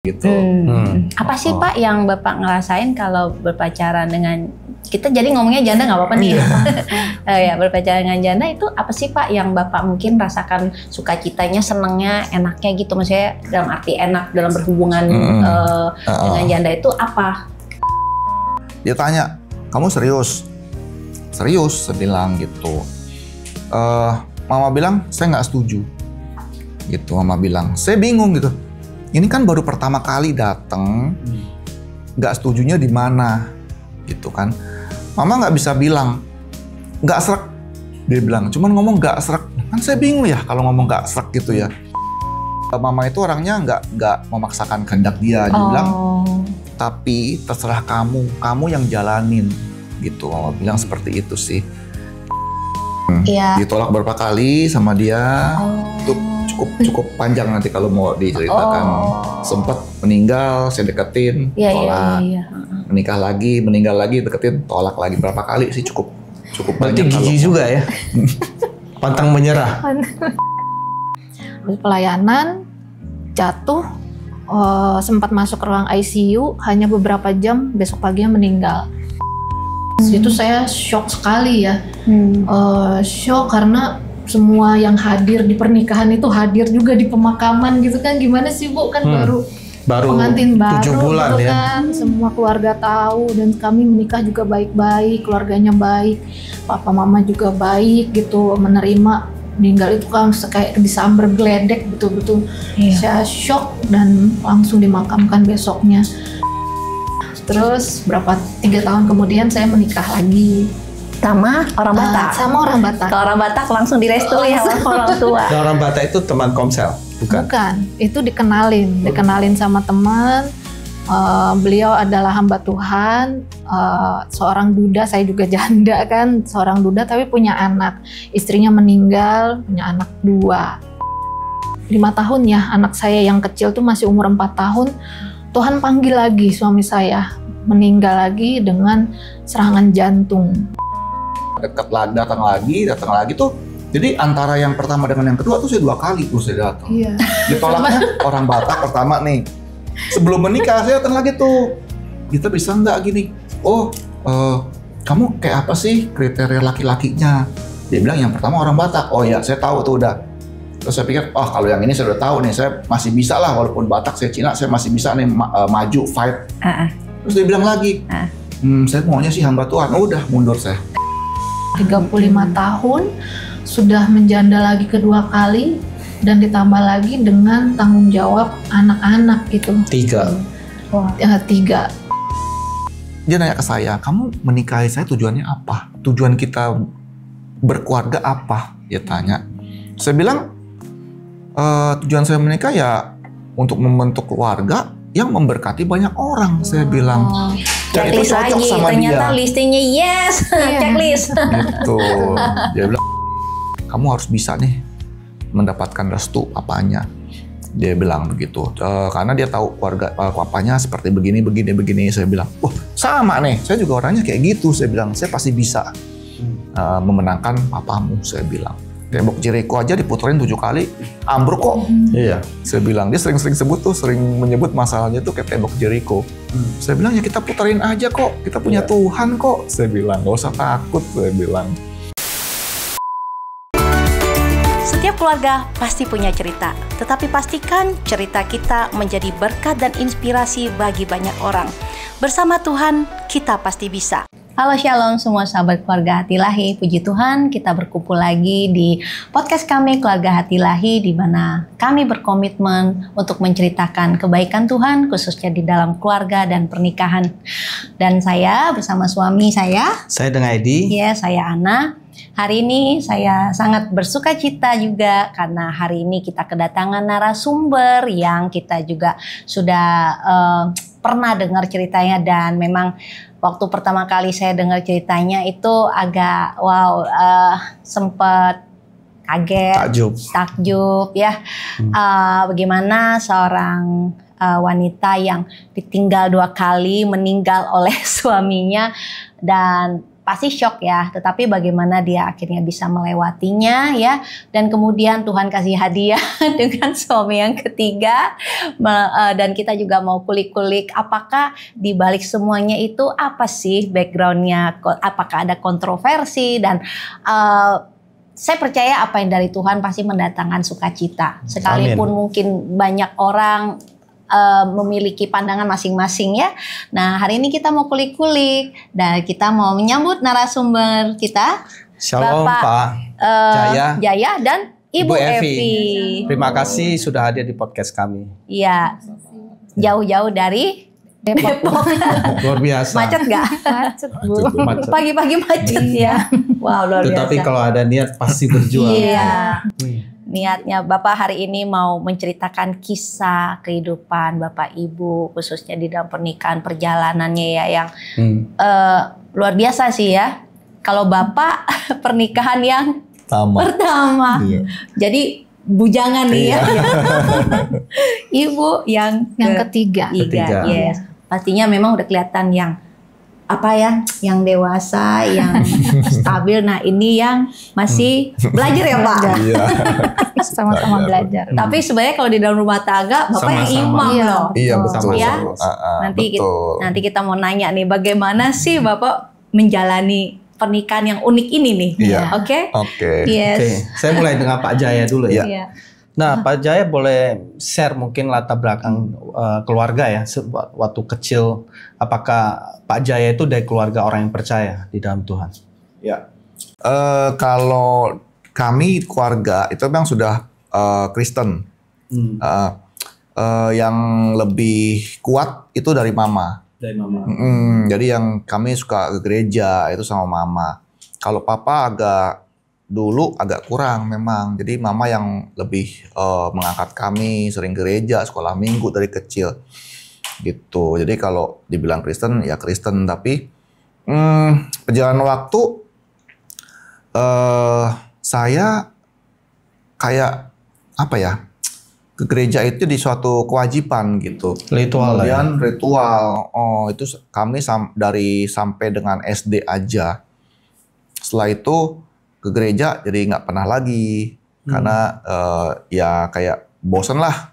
gitu. Apa sih Pak yang Bapak ngerasain kalau berpacaran dengan kita, jadi ngomongnya janda nggak apa-apa nih ya, berpacaran dengan janda itu apa sih Pak yang Bapak mungkin rasakan sukacitanya, senengnya, enaknya gitu, maksudnya dalam arti enak dalam berhubungan dengan janda itu apa? Dia tanya, kamu serius? Serius, saya bilang gitu. Mama bilang, saya nggak setuju. Gitu, Mama bilang. Saya bingung gitu. Ini kan baru pertama kali datang, nggak setujunya di mana, gitu kan? Mama nggak bisa bilang, nggak srek. Dia bilang, cuman ngomong nggak srek. Kan saya bingung ya kalau ngomong nggak srek gitu ya. Mama itu orangnya nggak memaksakan kehendak dia. Dia bilang, tapi terserah kamu yang jalanin, gitu. Mama bilang seperti itu sih. Ditolak berapa kali sama dia, itu cukup panjang nanti kalau mau diceritakan. Sempat meninggal, saya deketin, tolak. Menikah lagi, meninggal lagi, deketin, tolak lagi. Berapa kali sih cukup berarti banyak. Gigi juga ya, pantang menyerah. Pelayanan, jatuh, sempat masuk ke ruang ICU, hanya beberapa jam, besok paginya meninggal. Itu saya shock sekali ya, shock karena semua yang hadir di pernikahan itu hadir juga di pemakaman gitu kan. Gimana sih Bu, kan baru pengantin baru 7 bulan gitu ya. kan. Semua keluarga tahu dan kami menikah juga baik-baik, keluarganya baik, papa mama juga baik gitu, menerima. Meninggal itu kan kayak disambar geledek betul-betul. Saya shock dan langsung dimakamkan besoknya. Terus 3 tahun kemudian saya menikah lagi. Sama orang Batak? Sama orang Batak. Kalau orang Batak langsung direstui sama orang tua. Nah, orang Batak itu teman Komsel, bukan? Bukan, itu dikenalin sama teman. Beliau adalah hamba Tuhan, seorang duda, saya juga janda kan, seorang duda tapi punya anak. Istrinya meninggal, punya anak 2. 5 tahun ya, anak saya yang kecil tuh masih umur 4 tahun. Tuhan panggil lagi suami saya, meninggal lagi dengan serangan jantung. Datang lagi tuh. Jadi antara yang pertama dengan yang kedua tuh saya 2 kali tuh saya datang. Ditolaknya orang Batak pertama nih. Sebelum menikah saya datang lagi tuh. Kita bisa nggak gini? Kamu kayak apa sih kriteria laki-lakinya? Dia bilang yang pertama orang Batak. Oh ya, saya tahu tuh udah. Terus saya pikir, kalau yang ini saya udah tahu nih, saya masih bisa lah, walaupun Batak, saya Cina, saya masih bisa nih maju, fight. Terus dia bilang lagi, saya maunya sih hamba Tuhan. Udah, mundur saya. 35 tahun, sudah menjanda lagi kedua kali, dan ditambah lagi dengan tanggung jawab anak-anak gitu. 3. Wah. 3. Dia nanya ke saya, kamu menikahi saya tujuannya apa? Tujuan kita berkeluarga apa? Dia tanya. Saya bilang, tujuan saya menikah ya untuk membentuk keluarga yang memberkati banyak orang. Saya bilang. Checklist lagi, ternyata listingnya yes, checklist. Gitu. Dia bilang, kamu harus bisa nih mendapatkan restu papanya. Dia bilang begitu. Karena dia tahu keluarga papanya seperti begini. Saya bilang, sama nih. Saya juga orangnya kayak gitu. Saya bilang, saya pasti bisa memenangkan papamu. Saya bilang. Tembok Jericho aja diputerin 7 kali, ambruk kok. Iya. Saya bilang, dia sering menyebut masalahnya tuh kayak tembok Jericho. Saya bilang, ya kita puterin aja kok, kita punya Tuhan kok. Saya bilang, gak usah takut, saya bilang. Setiap keluarga pasti punya cerita, tetapi pastikan cerita kita menjadi berkat dan inspirasi bagi banyak orang. Bersama Tuhan, kita pasti bisa. Halo Shalom semua sahabat Keluarga Hati Ilahi, puji Tuhan kita berkumpul lagi di podcast kami Keluarga Hati Ilahi, di mana kami berkomitmen untuk menceritakan kebaikan Tuhan khususnya di dalam keluarga dan pernikahan. Dan saya bersama suami saya dengan Edi. Ya, saya Ana. Hari ini saya sangat bersuka cita juga karena hari ini kita kedatangan narasumber yang kita juga sudah pernah dengar ceritanya, dan memang waktu pertama kali saya dengar ceritanya itu agak sempat kaget, takjub ya. Bagaimana seorang wanita yang ditinggal 2 kali, meninggal oleh suaminya, dan pasti shock ya, tetapi bagaimana dia akhirnya bisa melewatinya ya, dan kemudian Tuhan kasih hadiah dengan suami yang ketiga, dan kita juga mau kulik-kulik apakah di balik semuanya itu apa sih backgroundnya, apakah ada kontroversi, dan saya percaya apa yang dari Tuhan pasti mendatangkan sukacita, sekalipun mungkin banyak orang memiliki pandangan masing-masing ya. Nah, hari ini kita mau kulik-kulik dan kita mau menyambut narasumber kita, Shalom Bapak Pak Jaya dan Ibu Evi. Terima kasih sudah hadir di podcast kami. Iya, jauh-jauh dari Depok. Luar biasa. Macet nggak? Macet, Bu. Macet. Pagi-pagi macet ya. Wow, luar biasa. Tetapi kalau ada niat pasti berjuang. Iya. Niatnya Bapak hari ini mau menceritakan kisah kehidupan Bapak Ibu, khususnya di dalam pernikahan, perjalanannya ya yang luar biasa sih ya. Kalau Bapak pernikahan yang pertama, jadi bujangan nih ya. Ibu yang ketiga. Yes. Pastinya memang udah kelihatan yang apa ya, yang dewasa, yang stabil. Nah, ini yang masih belajar ya Pak. Iya. Sama-sama belajar. Tapi sebenarnya kalau di dalam rumah tangga Bapak yang imam loh. Iya betul. Ya. Betul. Nanti kita mau nanya nih, bagaimana sih Bapak menjalani pernikahan yang unik ini nih? Iya. Oke. Oke, Yes. saya mulai dengan Pak Jaya dulu ya. Iya. Nah, Pak Jaya boleh share mungkin latar belakang keluarga ya, waktu kecil. Apakah Pak Jaya itu dari keluarga orang yang percaya di dalam Tuhan? Ya. Kalau kami keluarga itu memang sudah Kristen. Yang lebih kuat itu dari mama. Dari mama. Jadi yang kami suka ke gereja itu sama mama. Kalau papa dulu agak kurang memang. Jadi mama yang lebih mengangkat kami, sering gereja, sekolah minggu dari kecil. Gitu. Jadi kalau dibilang Kristen ya Kristen, tapi perjalanan waktu saya kayak apa ya? Ke gereja itu di suatu kewajiban gitu. Ritual lah ya. Kemudian ritual. Oh, itu kami sampai dengan SD aja. Setelah itu ke gereja jadi nggak pernah lagi karena ya kayak bosen lah,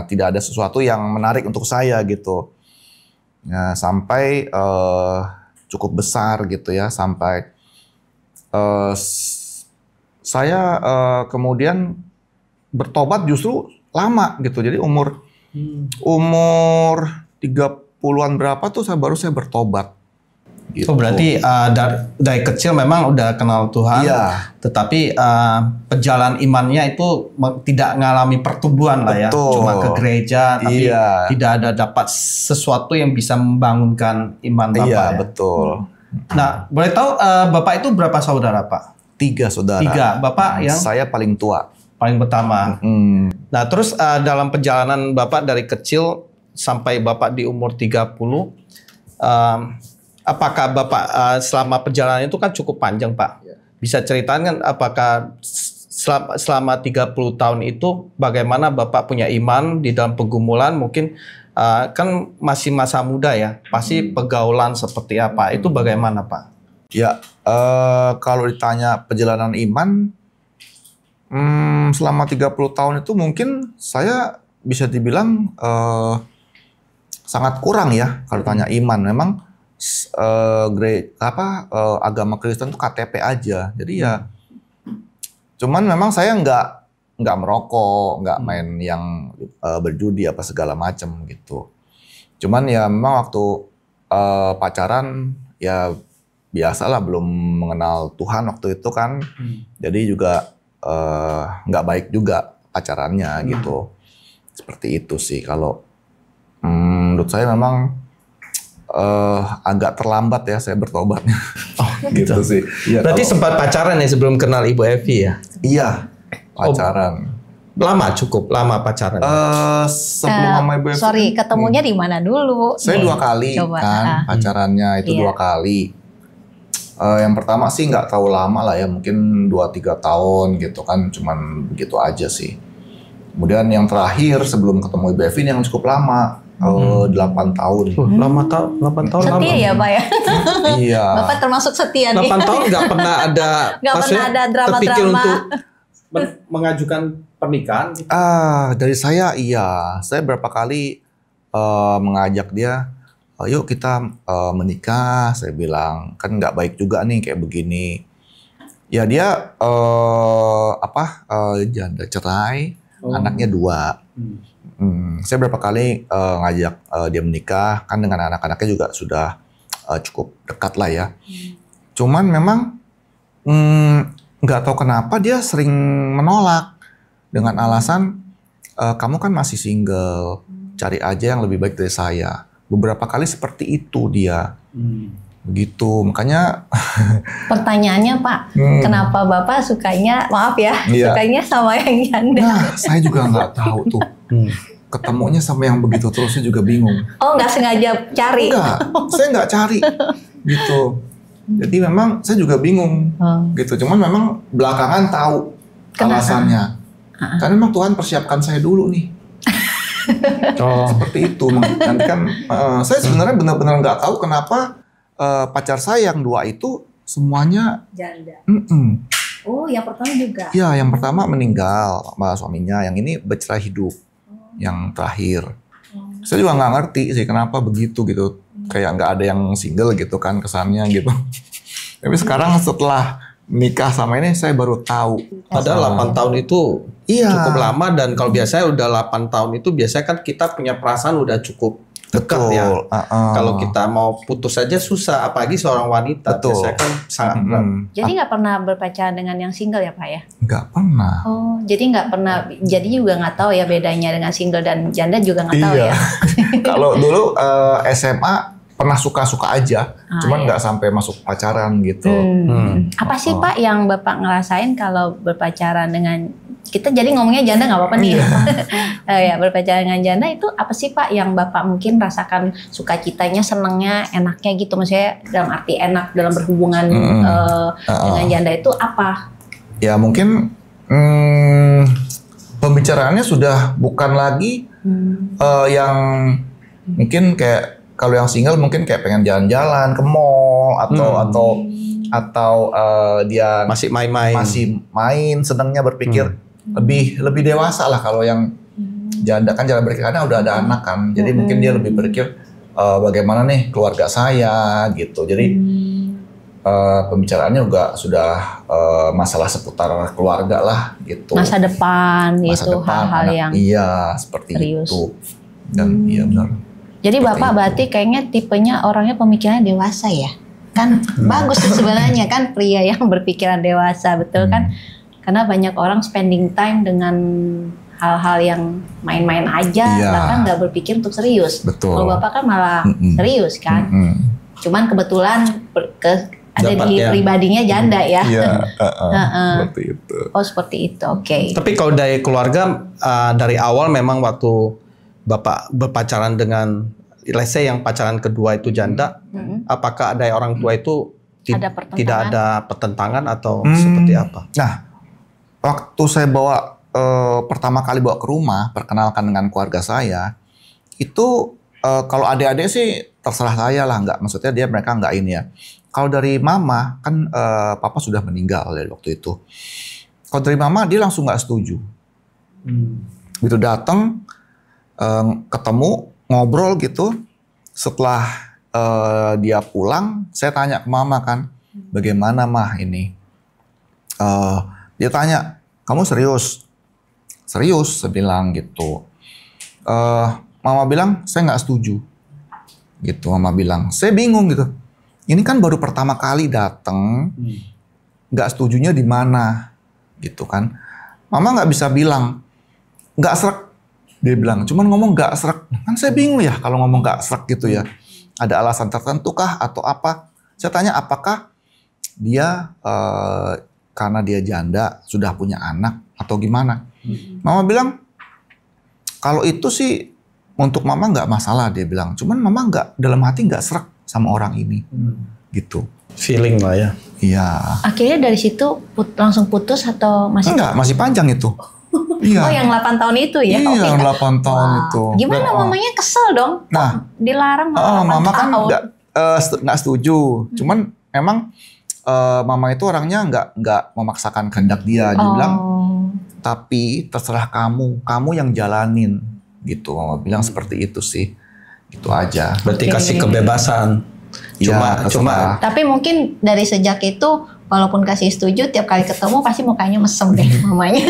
tidak ada sesuatu yang menarik untuk saya gitu. Ya, sampai cukup besar gitu ya, sampai saya kemudian bertobat justru lama gitu. Jadi umur 30-an berapa tuh baru saya bertobat. Gitu. Oh, berarti dari kecil memang udah kenal Tuhan, iya. Tetapi perjalanan imannya itu tidak mengalami pertumbuhan lah ya, cuma ke gereja, tapi tidak ada dapat sesuatu yang bisa membangunkan iman Bapak. Iya, ya? betul. Nah, boleh tahu Bapak itu berapa saudara Pak? 3 saudara. 3, Bapak yang? Saya paling tua. Paling pertama. Nah, terus dalam perjalanan Bapak dari kecil sampai Bapak di umur 30, apakah Bapak selama perjalanan itu kan cukup panjang Pak? Bisa ceritakan kan apakah selama 30 tahun itu bagaimana Bapak punya iman di dalam pergumulan, mungkin kan masih masa muda ya, pasti pergaulan seperti apa, itu bagaimana Pak? Ya, kalau ditanya perjalanan iman, selama 30 tahun itu mungkin saya bisa dibilang sangat kurang ya kalau tanya iman. Memang agama Kristen itu KTP aja. Jadi ya, cuman memang saya nggak merokok, nggak main yang berjudi apa segala macam gitu. Cuman ya memang waktu pacaran ya biasalah, belum mengenal Tuhan waktu itu kan. Jadi juga nggak baik juga pacarannya gitu. Seperti itu sih kalau menurut saya memang agak terlambat ya saya bertobatnya. Oh gitu sih. Ya, berarti sempat pacaran ya sebelum kenal Ibu Evi ya? Iya, pacaran. Lama, cukup lama pacaran. Sebelum sama Ibu Evi. Sorry, ketemunya di mana dulu? Saya 2 kali kan pacarannya itu 2 kali. Yang pertama sih nggak terlalu lama lah ya, mungkin 2-3 tahun gitu kan, cuman begitu aja sih. Kemudian yang terakhir sebelum ketemu Ibu Evi yang cukup lama, 8 tahun. 8 tahun lama. Setia ya Pak ya? Iya. Bapak termasuk setia nih. 8 tahun nggak pernah ada, Nggak pernah ada drama-drama. terpikir untuk mengajukan pernikahan. Dari saya iya. Saya berapa kali mengajak dia, yuk kita menikah. Saya bilang kan nggak baik juga nih kayak begini. Ya dia janda cerai, anaknya 2. Saya berapa kali ngajak dia menikah, kan dengan anak-anaknya juga sudah cukup dekat lah ya. Cuman memang nggak tahu kenapa dia sering menolak dengan alasan kamu kan masih single, cari aja yang lebih baik dari saya. Beberapa kali seperti itu dia. Begitu, makanya Pertanyaannya Pak, kenapa Bapak sukanya, maaf ya, Iya. sukanya sama yang janda? nah saya juga nggak tahu tuh. Ketemunya sama yang begitu terusnya juga bingung. Oh nggak sengaja cari? Enggak, saya nggak cari gitu. Jadi memang saya juga bingung gitu. Cuman memang belakangan tahu Kenapa? alasannya. Karena memang Tuhan persiapkan saya dulu nih. Seperti itu. Nanti kan saya sebenarnya benar-benar nggak tahu kenapa pacar saya yang 2 itu semuanya Janda. mm-mm. Oh yang pertama juga? Ya, yang pertama meninggal sama suaminya. Yang ini bercerai hidup. Yang terakhir. Saya juga nggak ngerti sih kenapa begitu gitu. Kayak nggak ada yang single gitu kan kesannya gitu. Tapi sekarang setelah nikah sama ini saya baru tahu. Padahal 8 tahun itu Iya. cukup lama, dan kalau biasanya udah 8 tahun itu biasanya kan kita punya perasaan udah cukup dekat ya. Kalau kita mau putus saja susah, apalagi seorang wanita. Betul. Biasanya kan sangat berat. Jadi nggak pernah berpacaran dengan yang single ya Pak ya? Nggak pernah. Oh, jadi nggak pernah, jadi juga nggak tahu ya bedanya dengan single dan janda juga nggak tahu Iya. ya? Kalau dulu SMA pernah suka-suka aja, cuman iya. nggak sampai masuk pacaran gitu. Apa sih Pak yang Bapak ngerasain kalau berpacaran dengan, kita jadi ngomongnya janda nggak apa-apa nih. Ya, berpacaran dengan janda itu apa sih Pak yang Bapak mungkin rasakan sukacitanya, senengnya, enaknya gitu? Maksudnya dalam arti enak dalam berhubungan dengan janda itu apa? Ya mungkin pembicaraannya sudah bukan lagi yang mungkin kayak kalau yang single mungkin kayak pengen jalan-jalan ke mall atau dia Masih main-main. masih main, senangnya berpikir lebih dewasa lah. Kalau yang janda kan jalan berpikir karena udah ada anak kan, jadi mungkin dia lebih berpikir bagaimana nih keluarga saya gitu. Jadi pembicaraannya juga sudah masalah seputar keluarga lah gitu. Masa depan Masa gitu, depan, hal-hal anak, yang iya seperti serius. itu. Dan iya benar. Jadi Seperti Bapak itu. berarti kayaknya tipenya orangnya pemikirannya dewasa ya? Kan bagus tuh sebenarnya kan pria yang berpikiran dewasa, betul kan? Karena banyak orang spending time dengan hal-hal yang main-main aja, Iya. bahkan nggak berpikir untuk serius. Betul. Kalau Bapak kan malah serius kan? Cuman kebetulan ada di Dapat yang- pribadinya janda ya? Iya, Heeh. seperti itu. Oh seperti itu, oke. Tapi kalau dari keluarga dari awal memang waktu Bapak berpacaran dengan, let's say yang pacaran kedua itu janda, apakah ada orang tua itu Ada pertentangan? tidak ada pertentangan atau seperti apa? Nah, waktu saya pertama kali bawa ke rumah, perkenalkan dengan keluarga saya, itu kalau adik-adik sih terserah saya lah, maksudnya mereka nggak ini ya. Kalau dari mama kan papa sudah meninggal dari waktu itu. Kalau dari mama dia langsung nggak setuju. Begitu datang ketemu ngobrol gitu, setelah dia pulang, saya tanya ke mama kan, bagaimana mah ini? Dia tanya, kamu serius? Serius, saya bilang gitu. Mama bilang, saya nggak setuju. Gitu, mama bilang. Saya bingung gitu. Ini kan baru pertama kali datang, nggak setujunya di mana, gitu kan? Mama nggak bisa bilang, nggak srek. Dia bilang, cuman ngomong nggak srek. Kan saya bingung ya kalau ngomong nggak srek gitu ya. Ada alasan tertentu kah atau apa? Saya tanya, apakah dia karena dia janda sudah punya anak atau gimana? Mama bilang, kalau itu sih untuk mama nggak masalah, dia bilang. Cuman mama nggak, dalam hati nggak srek sama orang ini, gitu. Feeling lah ya. Iya. Akhirnya dari situ langsung putus atau masih? Enggak, masih panjang itu. Iya. Oh, yang 8 tahun itu ya? Iya, Oke. yang 8 tahun Wah. itu. Gimana mamanya kesel dong? Kok Nah, dilarang malah 8 mama kan tahun? nggak setuju. Cuman memang mama itu orangnya nggak memaksakan kehendak dia. Dia bilang, tapi terserah kamu yang jalanin gitu. Mama bilang seperti itu sih, itu aja. Berarti Oke. kasih kebebasan. Iya, terserah. Tapi mungkin dari sejak itu, walaupun kasih setuju, tiap kali ketemu pasti mukanya mesem deh mamanya.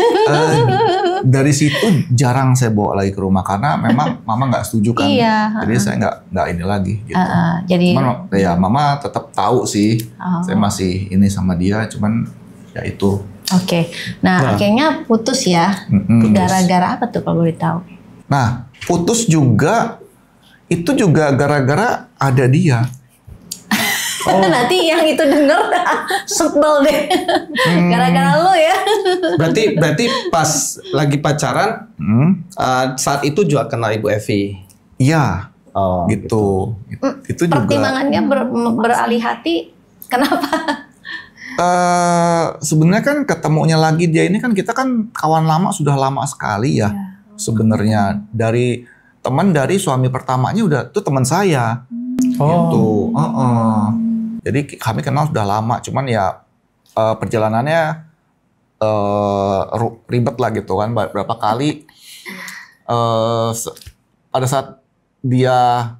Dari situ jarang saya bawa lagi ke rumah karena memang mama nggak setuju kan. Iya. Jadi saya nggak ini lagi gitu. Jadi, Cuman ya mama tetap tahu sih, saya masih ini sama dia. Cuman ya itu. oke. Nah, akhirnya putus ya. Gara-gara apa tuh kalau boleh tahu? Nah, putus juga itu juga gara-gara ada dia. Nanti yang itu denger sebel deh. Gara-gara lo ya. Berarti pas lagi pacaran saat itu juga kenal Ibu Evi. Iya, Oh, gitu. Itu juga. Pertimbangannya beralih hati. Kenapa? Sebenarnya kan ketemunya lagi dia ini kan kita kan kawan lama, sudah lama sekali ya. Sebenarnya dari teman dari suami pertamanya udah tuh teman saya. Gitu. Jadi kami kenal sudah lama, cuman ya perjalanannya ribet lah gitu kan. Berapa kali pada saat dia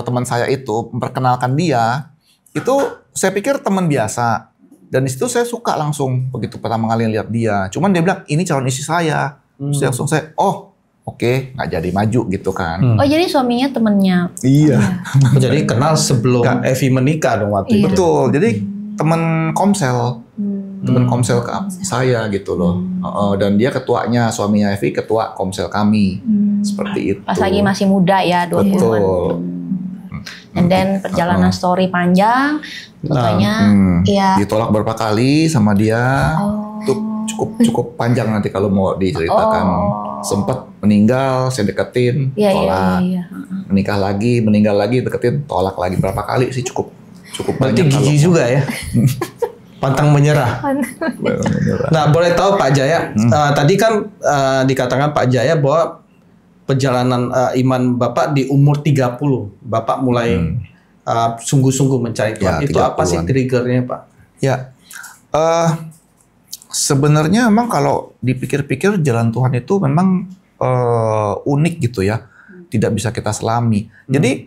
teman saya itu memperkenalkan dia, itu saya pikir teman biasa. Dan di situ saya suka langsung begitu pertama kali lihat dia. Cuman dia bilang ini calon istri saya. Terus langsung saya, oke, nggak jadi maju gitu kan. Oh, jadi suaminya temennya. Iya. Jadi kenal sebelum Evi menikah dong waktu itu. Betul. Jadi teman komsel. Teman komsel saya gitu loh. Dan dia ketuanya, suaminya Evi ketua komsel kami. Seperti itu. Pas lagi masih muda ya, 20-an. Betul. And then perjalanan story panjang. Makanya ya. Ditolak berapa kali sama dia. Itu cukup panjang nanti kalau mau diceritakan. Sempat meninggal, saya deketin, tolak. Iya. Meninggal lagi, deketin, tolak lagi. Berapa kali sih cukup Berarti banyak. gigi juga ya. Pantang menyerah. Nah, boleh tahu Pak Jaya, tadi kan dikatakan Pak Jaya bahwa perjalanan iman Bapak di umur 30, Bapak mulai sungguh-sungguh mencari Tuhan. Ya, Itu apa sih 30-an. triggernya, Pak? Ya, sebenarnya memang kalau dipikir-pikir jalan Tuhan itu memang unik gitu ya, tidak bisa kita selami. Jadi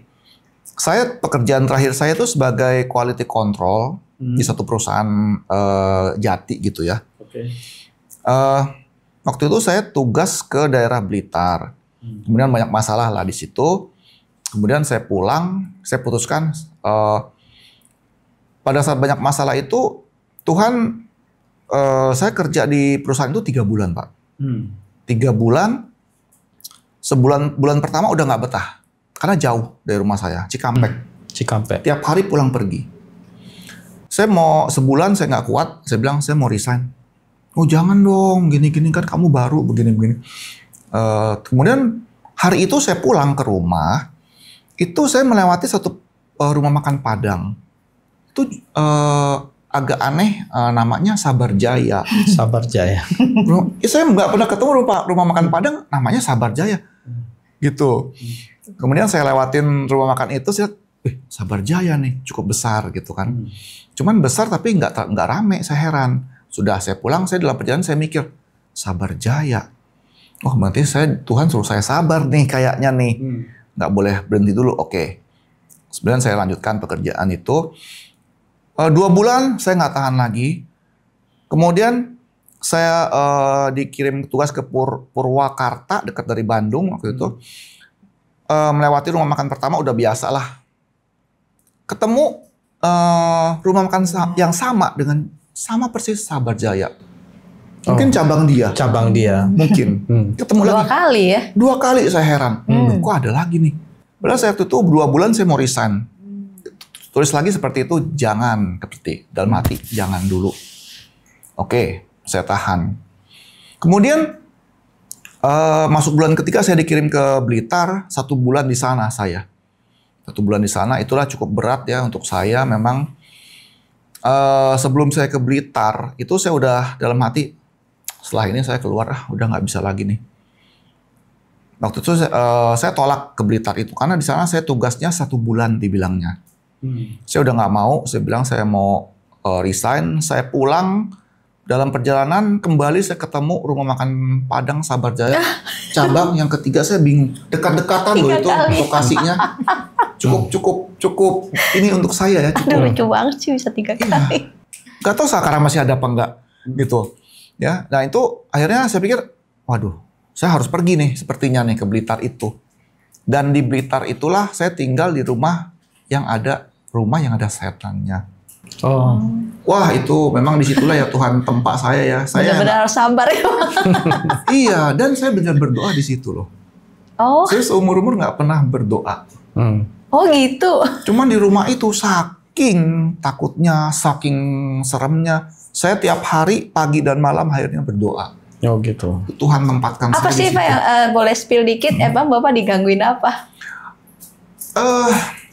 pekerjaan terakhir saya itu sebagai quality control di satu perusahaan jati gitu ya. Oke. Waktu itu saya tugas ke daerah Blitar, kemudian banyak masalah lah di situ. Kemudian saya pulang, saya putuskan pada saat banyak masalah itu Tuhan. Saya kerja di perusahaan itu 3 bulan, Pak. 3 bulan, bulan pertama udah nggak betah. Karena jauh dari rumah saya, Cikampek. Cikampek. Tiap hari pulang pergi. Saya mau sebulan, saya nggak kuat. Saya bilang, saya mau resign. Oh jangan dong, gini-gini kan kamu baru, begini-begini. Kemudian hari itu saya pulang ke rumah, itu saya melewati satu rumah makan Padang. Itu agak aneh, namanya Sabar Jaya. Sabar Jaya. Saya nggak pernah ketemu rumah makan Padang namanya Sabar Jaya, gitu. Kemudian saya lewatin rumah makan itu, saya Sabar Jaya nih, cukup besar gitu kan. Cuman besar tapi nggak rame, saya heran. Sudah saya pulang, saya dalam perjalanan saya mikir Sabar Jaya. Oh berarti Tuhan suruh saya sabar nih kayaknya nih, nggak boleh berhenti dulu. Oke. Kemudian saya lanjutkan pekerjaan itu. 2 bulan saya nggak tahan lagi. Kemudian saya dikirim tugas ke Purwakarta, dekat dari Bandung waktu itu. Melewati rumah makan pertama udah biasa lah. Ketemu rumah makan yang sama persis Sabar Jaya. Mungkin cabang dia. Mungkin. Ketemu 2 lagi. kali ya. 2 kali saya heran. Kok ada lagi nih? Padahal saya waktu itu 2 bulan saya mau resign. Tulis lagi seperti itu, jangan, ketik dalam hati, jangan dulu. Oke, saya tahan. Kemudian masuk bulan ketiga saya dikirim ke Blitar, 1 bulan di sana saya. 1 bulan di sana, itulah cukup berat ya untuk saya. Memang sebelum saya ke Blitar, itu saya udah dalam hati, setelah ini saya keluar, udah nggak bisa lagi nih. Waktu itu saya tolak ke Blitar itu karena di sana saya tugasnya 1 bulan dibilangnya. Saya udah nggak mau, saya bilang saya mau resign, saya pulang. Dalam perjalanan kembali saya ketemu rumah makan Padang Sabar Jaya cabang yang ketiga, saya bingung, dekat-dekatan loh itu lokasinya. Cukup ini untuk saya ya. Aduh, lucu banget sih bisa 3 kali. Gak tahu sekarang masih ada apa enggak gitu. Ya, nah itu akhirnya saya pikir, waduh, saya harus pergi nih sepertinya nih ke Blitar itu. Dan di Blitar itulah saya tinggal di rumah yang ada setannya. Oh. Wah, itu memang disitulah ya Tuhan tempat saya ya. Saya Benar-benar harus sabar ya. iya, dan saya benar berdoa di situ loh. Oh. Saya seumur-umur nggak pernah berdoa. Oh gitu. Cuman di rumah itu saking takutnya, saking seremnya, saya tiap hari pagi dan malam akhirnya berdoa. Oh gitu. Tuhan tempatkan Apa saya sih di Pak situ. yang boleh spill dikit? Emang Bapak digangguin apa?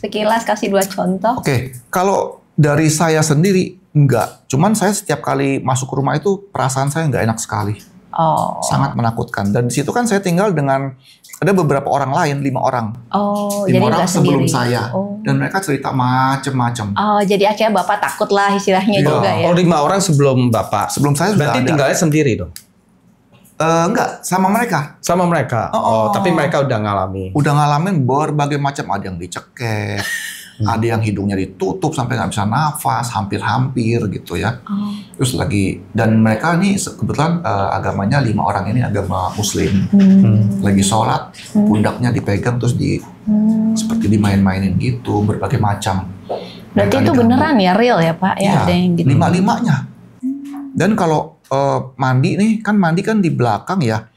Sekilas kasih 2 contoh. Oke, kalau dari saya sendiri enggak. Cuman saya setiap kali masuk ke rumah itu perasaan saya nggak enak sekali. Oh. Sangat menakutkan. Dan di situ kan saya tinggal dengan ada beberapa orang lain, 5 orang. Oh, 5 jadi orang nggak sebelum sendiri. saya. Oh. Dan mereka cerita macem-macem. Oh, jadi akhirnya Bapak takut lah istilahnya Iya. juga ya. Oh 5 orang sebelum Bapak. Sebelum saya sudah Berarti ada. tinggalnya sendiri dong? Enggak, sama mereka. Sama mereka? Oh, tapi mereka udah ngalami. Udah ngalamin berbagai macam, ada yang dicekek, ada yang hidungnya ditutup sampai nggak bisa nafas, hampir-hampir gitu ya. Terus lagi, dan mereka nih kebetulan agamanya 5 orang ini agama Muslim. Lagi sholat, pundaknya dipegang terus seperti dimain-mainin gitu, berbagai macam. Berarti Mereka itu diganggu. beneran ya, real ya Pak? Ya, Iya, ada yang gitu. 5-5-nya. Dan kalau mandi nih, kan mandi kan di belakang ya,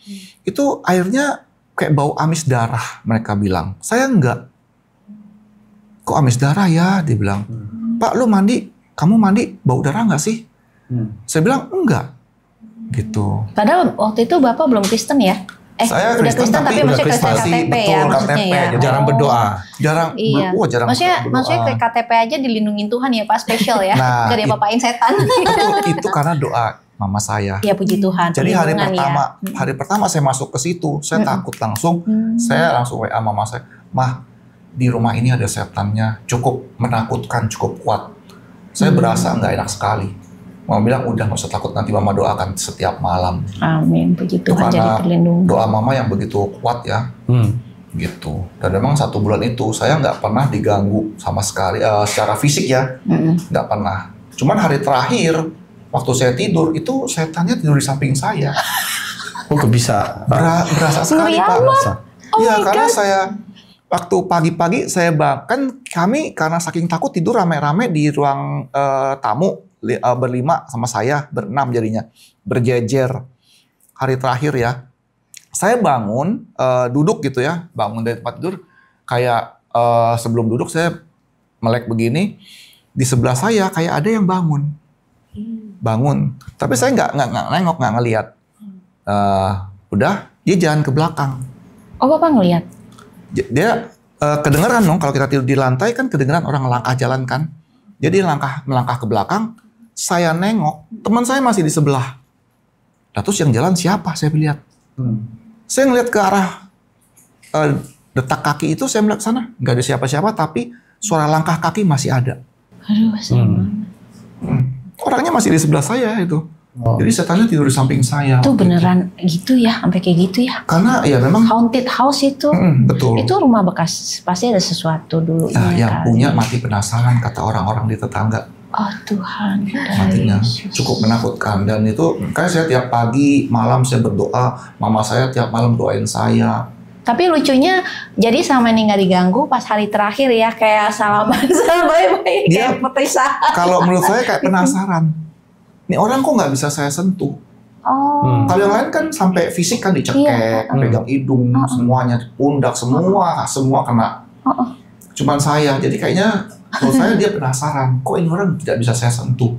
itu airnya kayak bau amis darah, mereka bilang. Saya enggak. Kok amis darah ya? Dia bilang. Pak, kamu mandi bau darah nggak sih? Saya bilang enggak. Gitu. Padahal waktu itu Bapak belum Kristen ya? Saya udah Kristen, Kristen tapi tapi maksudnya udah Kristen Kristen. KTP ya Betul, maksudnya KTP, ya. gitu. Jarang berdoa. Jarang, Iya. jarang Maksudnya berdoa. ke KTP aja dilindungin Tuhan ya Pak, spesial ya. Nah, Gak diapa-apain setan. itu karena doa mama saya. Ya puji Tuhan. Jadi perlindungan hari pertama saya masuk ke situ, saya takut langsung. Saya langsung WA mama saya, "Mah, di rumah ini ada setannya, cukup menakutkan, cukup kuat." Saya berasa nggak enak sekali. Mama bilang, "Udah nggak usah takut, nanti mama doakan setiap malam." Amin, puji Itu Tuhan jadi karena perlindungan. doa mama yang begitu kuat ya, gitu. Dan memang 1 bulan itu saya nggak pernah diganggu sama sekali secara fisik ya, nggak pernah. Cuman hari terakhir waktu saya tidur itu setannya tidur di samping saya. Oh kok bisa? Berasa sekali Ngeri Pak. Masa? Iya, karena saya waktu pagi-pagi saya bahkan kami karena saking takut tidur rame-rame di ruang tamu berlima sama saya, berenam jadinya, berjejer. Hari terakhir ya, saya bangun duduk gitu ya, bangun dari tempat tidur, kayak sebelum duduk saya melek begini, di sebelah saya kayak ada yang bangun. Tapi saya nggak nengok, nggak ngelihat. Udah, dia jalan ke belakang. Oh Bapak ngelihat? Dia kedengeran dong, kalau kita tidur di lantai kan kedengeran orang langkah jalan kan. Jadi melangkah ke belakang, saya nengok, teman saya masih di sebelah. Nah, terus yang jalan siapa? Saya lihat. Saya ngeliat ke arah detak kaki itu, saya melihat sana, nggak ada siapa-siapa, tapi suara langkah kaki masih ada. Aduh, sama. Orangnya masih di sebelah saya itu. Oh. Jadi setannya tidur di samping saya. Itu beneran gitu ya, sampai kayak gitu ya? Karena ya memang Haunted house itu. betul. Itu rumah bekas, pasti ada sesuatu dulu. Nah, yang punya mati penasaran kata orang-orang di tetangga. Oh Tuhan, Matinya cukup menakutkan. Dan itu kan saya tiap pagi, malam saya berdoa. Mama saya tiap malam doain saya. Tapi lucunya, jadi sama ini nggak diganggu pas hari terakhir ya, kayak salaman, bye-bye, Dia- kayak perpisahan. Kalau menurut saya kayak penasaran. Ini orang kok nggak bisa saya sentuh? Oh, Kalau yang lain kan sampai fisik kan dicekek, Iya. pegang hidung, semuanya pundak, semua kena. Cuman saya, jadi kayaknya menurut saya dia penasaran. Kok ini orang tidak bisa saya sentuh?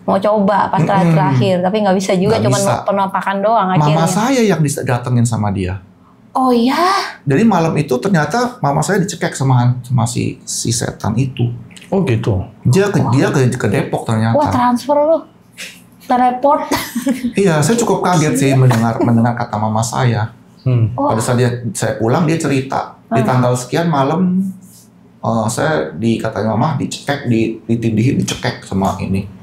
mau coba pas terakhir, tapi nggak bisa juga, Nggak cuma bisa. penampakan doang Mama akhirnya. saya yang datengin sama dia. Oh iya, Jadi malam itu ternyata mama saya dicekek sama si setan itu. Oh gitu. Dia ke Depok ternyata. wah transfer lu. teleport. Iya, saya cukup kaget sih mendengar kata mama saya. Oh. Pada saat saya pulang dia cerita di tanggal sekian malam saya katanya mama dicekek, ditindihin, dicekek sama ini.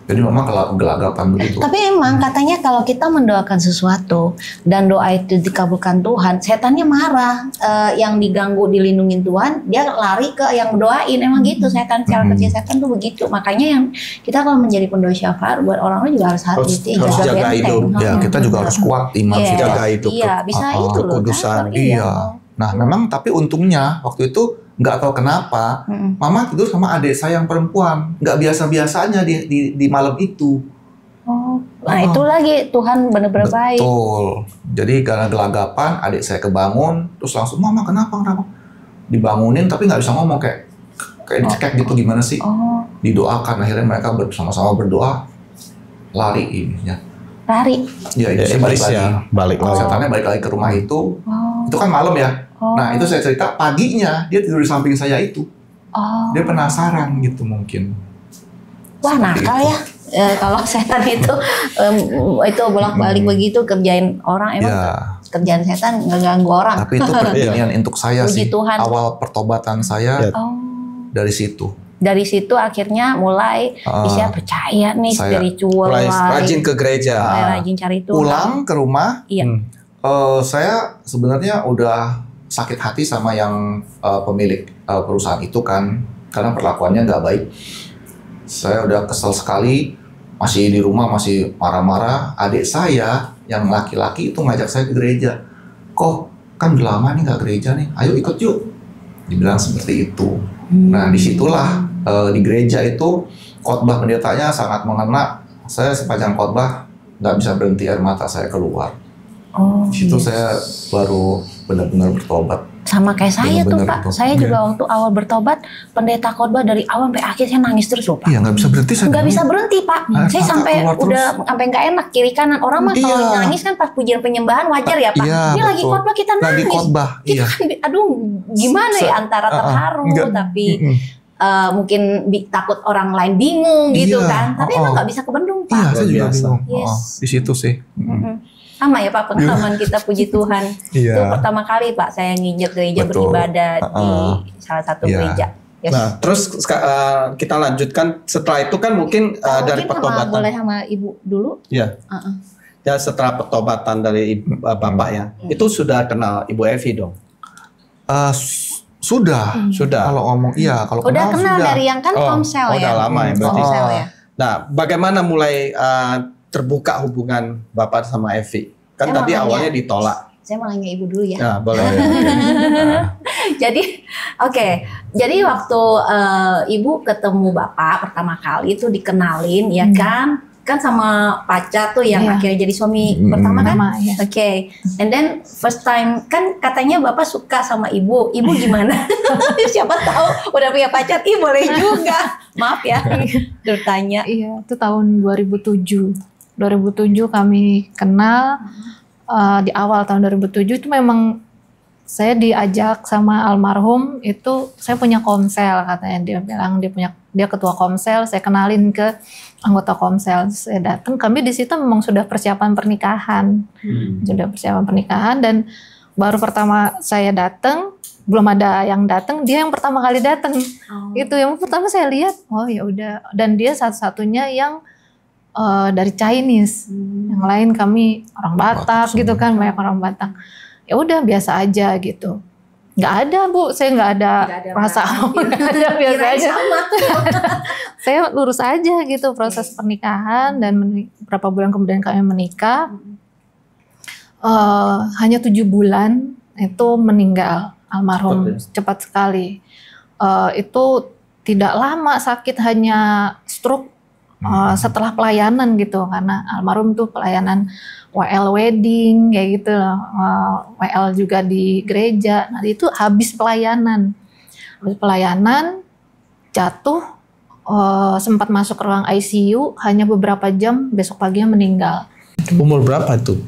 Jadi mama gelagapan begitu. Tapi emang katanya kalau kita mendoakan sesuatu dan doa itu dikabulkan Tuhan, setannya marah. Yang diganggu dilindungin Tuhan, dia lari ke yang doain. Emang gitu setan, cara kerja setan tuh begitu. Makanya yang kita kalau menjadi pendoa syafaat buat orang juga harus hati-hati, harus jaga hidup. Ya, kita juga harus kuat iman Iya, kita. jaga hidup. Iya, bisa itu loh. kekudusan. Kan? Iya. Nah, memang tapi untungnya waktu itu nggak tahu kenapa mama tidur sama adik saya yang perempuan, nggak biasa-biasanya di malam itu. Oh, nah itu lagi Tuhan bener-bener baik. Betul. Jadi karena gelagapan adik saya kebangun, terus langsung mama kenapa? Dibangunin tapi nggak bisa ngomong, kayak dicekek gitu, gimana sih? Didoakan, akhirnya mereka bersama-sama berdoa, lari ininya. Lari. Ya, itu balik lagi. Setannya balik lagi ke rumah itu. Itu kan malam ya. Nah, itu saya cerita paginya dia tidur di samping saya itu. Dia penasaran gitu mungkin. Wah, nakal ya. Kalau setan itu bolak-balik begitu kerjain orang, emang kerjaan setan ngeganggu orang. Tapi itu pertanyaan untuk saya Puji sih. Tuhan. Awal pertobatan saya dari situ. Dari situ akhirnya mulai bisa percaya nih spiritual, mulai rajin ke gereja, mulai rajin cari Tuhan. Pulang ke rumah, Iya. Saya sebenarnya udah sakit hati sama yang pemilik perusahaan itu kan, karena perlakuannya nggak baik. Saya udah kesel sekali, masih di rumah masih marah-marah. Adik saya yang laki-laki itu ngajak saya ke gereja. Kok kan udah lama nih nggak gereja nih, ayo ikut yuk. Dibilang seperti itu. Nah, disitulah di gereja itu khotbah pendetanya sangat mengena. Saya sepanjang khotbah nggak bisa berhenti, air mata saya keluar. Di situ saya baru benar-benar bertobat. Sama kayak saya tuh Benar-benar Pak. Saya juga waktu awal bertobat, pendeta khotbah dari awal sampai akhir saya nangis terus loh Pak. Iya, nggak bisa berhenti saya. Nggak bisa berhenti Pak. Saya sampai udah sampai nggak enak kiri kanan. Orang mah kalau nangis kan pas pujian penyembahan wajar ya Pak. Iya, Dia lagi betul. khotbah kita nangis. Lagi khotbah, Kita kan, aduh gimana ya, antara terharu tapi mungkin takut orang lain bingung gitu kan. Tapi emang nggak bisa kebendung Pak. Iya, saya juga bingung. Yes. Di situ sih. Sama ya Pak pengalaman kita, puji Tuhan. Iya. Itu pertama kali Pak saya nginjek gereja beribadah di salah satu gereja. Yes. Nah, terus kita lanjutkan setelah itu kan mungkin dari pertobatan. Boleh sama Ibu dulu? Iya. Ya, setelah pertobatan dari Bapak ya, itu sudah kenal Ibu Evi dong? Sudah. Kalau ngomong kalau udah kenal sudah. dari yang kan Komsel ya. Udah lama ya berarti. Komsel ya. Nah, bagaimana mulai terbuka hubungan Bapak sama Evi? Kan Saya tadi mau awalnya ditolak. Saya mau nanya Ibu dulu ya. Nah, boleh. Jadi jadi waktu Ibu ketemu Bapak pertama kali itu dikenalin ya kan sama pacar tuh yang akhirnya jadi suami pertama kan? Oke. And then first time kan katanya Bapak suka sama Ibu. Ibu gimana? Siapa tahu udah punya pacar, boleh juga. Maaf ya bertanya. Iya, itu tahun 2007. 2007 kami kenal. Di awal tahun 2007 itu memang saya diajak sama almarhum, itu saya punya Komsel katanya, dia bilang dia ketua Komsel, saya kenalin ke anggota Komsel. Saya datang, kami di situ memang sudah persiapan pernikahan. Dan baru pertama saya datang, belum ada yang datang, dia yang pertama kali datang. Itu yang pertama saya lihat, oh ya udah, dan dia satu-satunya yang dari Chinese, yang lain kami orang Batak gitu kan, banyak orang Batak. Ya udah biasa aja gitu, nggak ada Bu, saya nggak ada rasa, biasa aja. Saya lurus aja gitu proses pernikahan, dan beberapa bulan kemudian kami menikah. Hanya 7 bulan itu meninggal almarhum, cepat sekali. Itu tidak lama sakit, hanya stroke. Setelah pelayanan gitu, karena almarhum tuh pelayanan WL wedding kayak gitu, WL juga di gereja. Nah itu habis pelayanan jatuh, sempat masuk ke ruang ICU, hanya beberapa jam, besok paginya meninggal. Umur berapa tuh?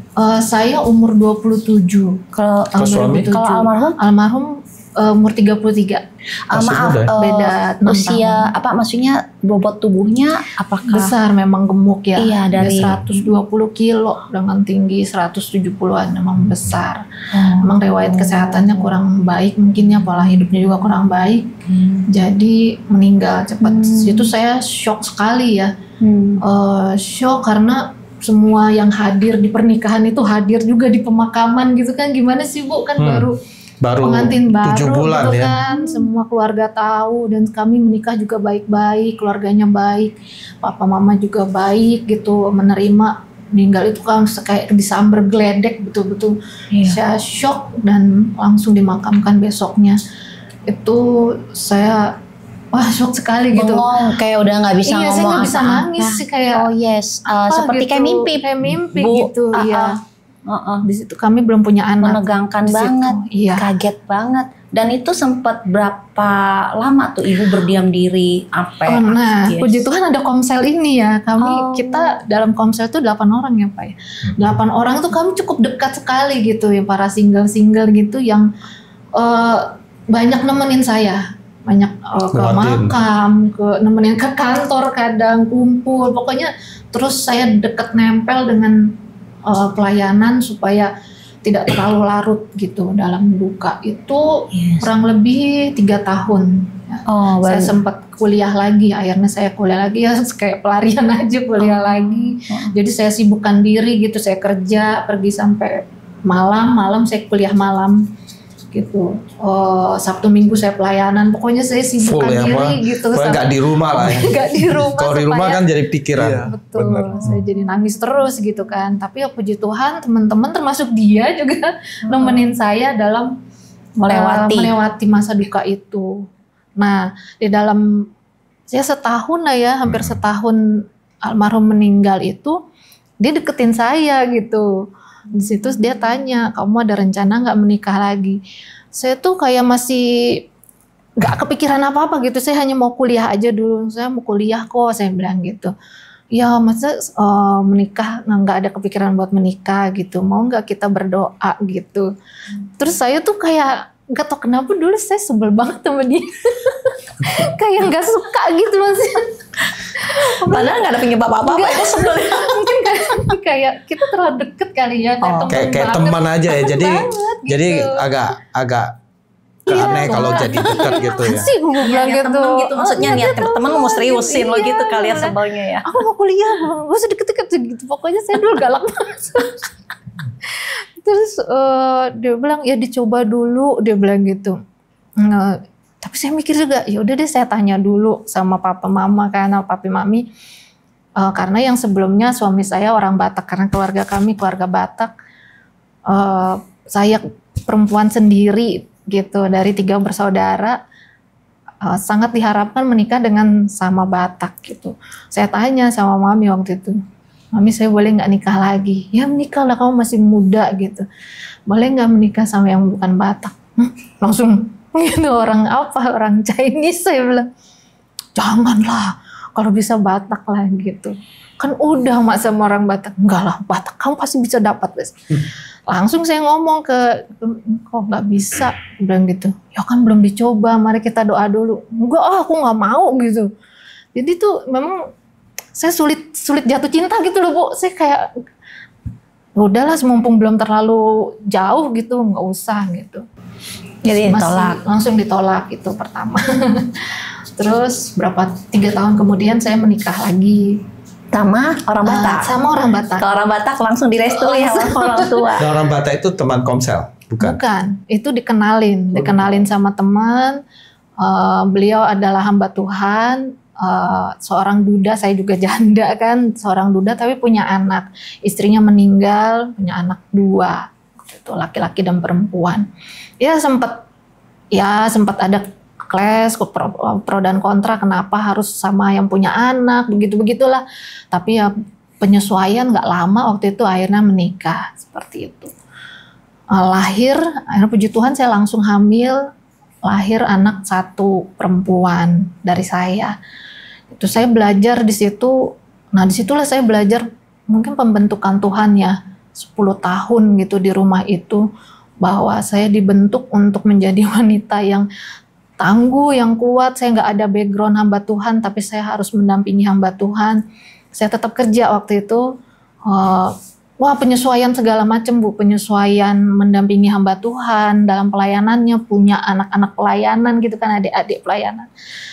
Saya umur 27. Kalau suami? Kalau almarhum umur 33. Maaf, beda 6 usia tahun. apa maksudnya bobot tubuhnya apakah Besar, memang gemuk ya. Iya, dari 120 kilo dengan tinggi 170-an, memang besar. Memang riwayat kesehatannya kurang baik, mungkin ya pola hidupnya juga kurang baik. Jadi meninggal cepat. Itu saya shock sekali ya. Shock karena semua yang hadir di pernikahan itu hadir juga di pemakaman gitu kan. Gimana sih Bu, kan baru pengantin baru 7 bulan gitu ya. kan, semua keluarga tahu, dan kami menikah juga baik-baik, keluarganya baik, papa mama juga baik gitu, menerima. Meninggal itu kan kayak disambar geledek betul-betul. Saya shock dan langsung dimakamkan besoknya. Itu saya shock sekali gitu. bengong kayak udah nggak bisa Iya, saya ngomong nggak bisa apa-apa. nangis sih, kayak Oh yes, seperti gitu, kayak mimpi, kayak mimpi Bu. gitu. Iya. Heeh. Di situ kami belum punya anak. Menegangkan Di situ, banget, iya. kaget banget. Dan itu sempat berapa lama tuh Ibu berdiam diri sampai? Nah, Yes. puji Tuhan ada komsel ini ya. Oh. Kita dalam komsel itu 8 orang ya Pak ya. 8 orang tuh kami cukup dekat sekali gitu ya, para single-single gitu yang banyak nemenin saya. Banyak ke Nguatin. makam, nemenin ke kantor kadang, kumpul. Pokoknya terus saya deket nempel dengan pelayanan supaya tidak terlalu larut gitu dalam duka. Itu Yes. kurang lebih 3 tahun. Oh, Saya baru. sempat kuliah lagi, akhirnya saya kuliah lagi ya kayak pelarian aja kuliah lagi. Jadi saya sibukkan diri gitu, saya kerja, pergi sampai malam saya kuliah malam gitu. Sabtu Minggu saya pelayanan, pokoknya saya Full sibukkan ya, diri Pak. gitu. Pokoknya nggak di rumah lah ya. Nggak di rumah. Kalau di rumah supaya- kan jadi pikiran. Iya. Betul, Bener. saya jadi nangis terus gitu kan. Tapi ya puji Tuhan, teman-teman termasuk dia juga nemenin saya dalam melewati masa duka itu. Nah, di dalam saya setahun lah ya, hampir setahun almarhum meninggal itu, dia deketin saya gitu. Di situ dia tanya, kamu ada rencana nggak menikah lagi? Saya tuh kayak masih nggak kepikiran apa-apa gitu. Saya hanya mau kuliah aja dulu. Saya mau kuliah kok, saya bilang gitu. Ya masa menikah, nggak ada kepikiran buat menikah gitu. Mau nggak kita berdoa gitu. Terus saya tuh kayak nggak tau kenapa dulu saya sebel banget sama dia. Kayak nggak suka gitu maksudnya. Padahal nggak ada penyebab apa-apa, kok sebel ya. Mungkin kayak kita terlalu deket kali ya. Kayak banget. teman aja ya. Jadi banget jadi gitu. agak Iya, aneh kalau Pak. jadi dekat gitu ya. Sih gue bilang Niat gitu. temen gitu, maksudnya Oh, niat niatnya temen mau seriusin lo Iya, gitu kali ya bilang, sebelnya ya. aku mau kuliah, gue usah deket-deket gitu. Pokoknya saya dulu galak banget. Terus dia bilang ya dicoba dulu, dia bilang gitu. Tapi saya mikir juga, ya udah deh saya tanya dulu sama papa mama karena papi mami. Karena yang sebelumnya suami saya orang Batak, karena keluarga kami keluarga Batak. Saya perempuan sendiri gitu dari 3 bersaudara. Sangat diharapkan menikah dengan sama Batak gitu. Saya tanya sama mami waktu itu, mami saya boleh nggak nikah lagi? Ya menikah lah, kamu masih muda gitu. Boleh nggak menikah sama yang bukan Batak? Langsung gitu, orang apa? Orang Chinese, saya bilang. Janganlah, kalau bisa Batak lah gitu. Kan udah mak sama orang Batak. Enggak lah, Batak kamu pasti bisa dapat. Langsung saya ngomong kok nggak bisa, bilang gitu. Ya kan belum dicoba, mari kita doa dulu. Enggak, aku nggak mau gitu. Jadi tuh memang saya sulit jatuh cinta gitu loh Bu. Saya kayak udahlah, mumpung belum terlalu jauh gitu, nggak usah gitu. Jadi ditolak. Langsung ditolak itu pertama. Terus 3 tahun kemudian saya menikah lagi. Sama orang Batak. Sama orang Batak. Kalau orang Batak langsung direstui sama orang tua. Dan orang Batak itu teman komsel, bukan? Bukan, itu dikenalin sama teman. Beliau adalah hamba Tuhan, seorang duda, saya juga janda kan, seorang duda tapi punya anak. Istrinya meninggal, punya anak 2, itu laki-laki dan perempuan. Ya sempat ada clash, pro dan kontra, kenapa harus sama yang punya anak, begitulah. Tapi ya penyesuaian nggak lama, waktu itu akhirnya menikah seperti itu. Akhirnya puji Tuhan saya langsung hamil, lahir anak 1 perempuan dari saya. Itu saya belajar di situ. Nah disitulah saya belajar mungkin pembentukan Tuhan ya, 10 tahun gitu di rumah itu. bahwa saya dibentuk untuk menjadi wanita yang tangguh, yang kuat. Saya nggak ada background hamba Tuhan, tapi saya harus mendampingi hamba Tuhan. Saya tetap kerja waktu itu. Wah, penyesuaian segala macam, Bu. Penyesuaian mendampingi hamba Tuhan dalam pelayanannya, punya anak-anak pelayanan gitu kan, adik-adik pelayanan.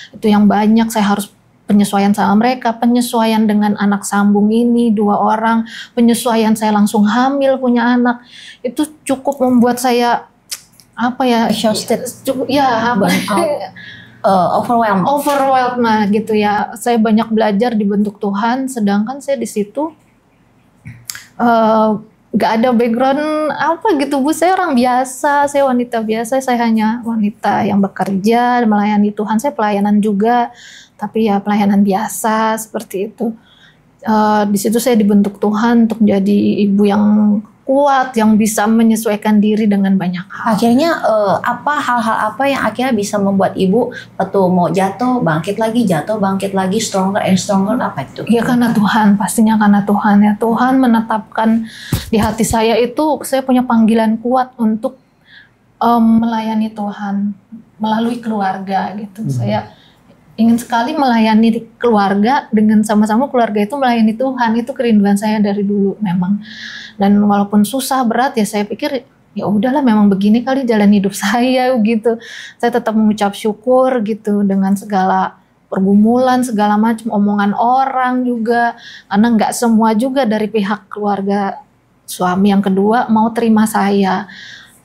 Itu yang banyak, saya harus penyesuaian sama mereka, penyesuaian dengan anak sambung ini 2 orang, penyesuaian saya langsung hamil punya anak. Itu cukup membuat saya apa ya? Exhausted. Ya, overwhelmed nah gitu ya. Saya banyak belajar dibentuk Tuhan, sedangkan saya di situ gak ada background apa gitu, Bu. Saya orang biasa, saya wanita biasa, saya hanya wanita yang bekerja melayani Tuhan. Saya pelayanan juga, tapi ya pelayanan biasa seperti itu. Di situ saya dibentuk Tuhan untuk menjadi ibu yang kuat, yang bisa menyesuaikan diri dengan banyak hal. Akhirnya hal-hal apa yang akhirnya bisa membuat ibu waktu mau jatuh bangkit lagi, stronger and stronger, apa itu? Ya karena Tuhan, pastinya karena Tuhan ya. Tuhan menetapkan di hati saya itu, saya punya panggilan kuat untuk melayani Tuhan melalui keluarga gitu. Saya ingin sekali melayani keluarga, dengan sama-sama keluarga itu melayani Tuhan. Itu kerinduan saya dari dulu memang. Dan walaupun susah, berat ya, saya pikir ya udahlah, memang begini kali jalan hidup saya gitu. Saya tetap mengucap syukur gitu dengan segala pergumulan, segala macam omongan orang juga, karena nggak semua juga dari pihak keluarga suami yang kedua mau terima saya.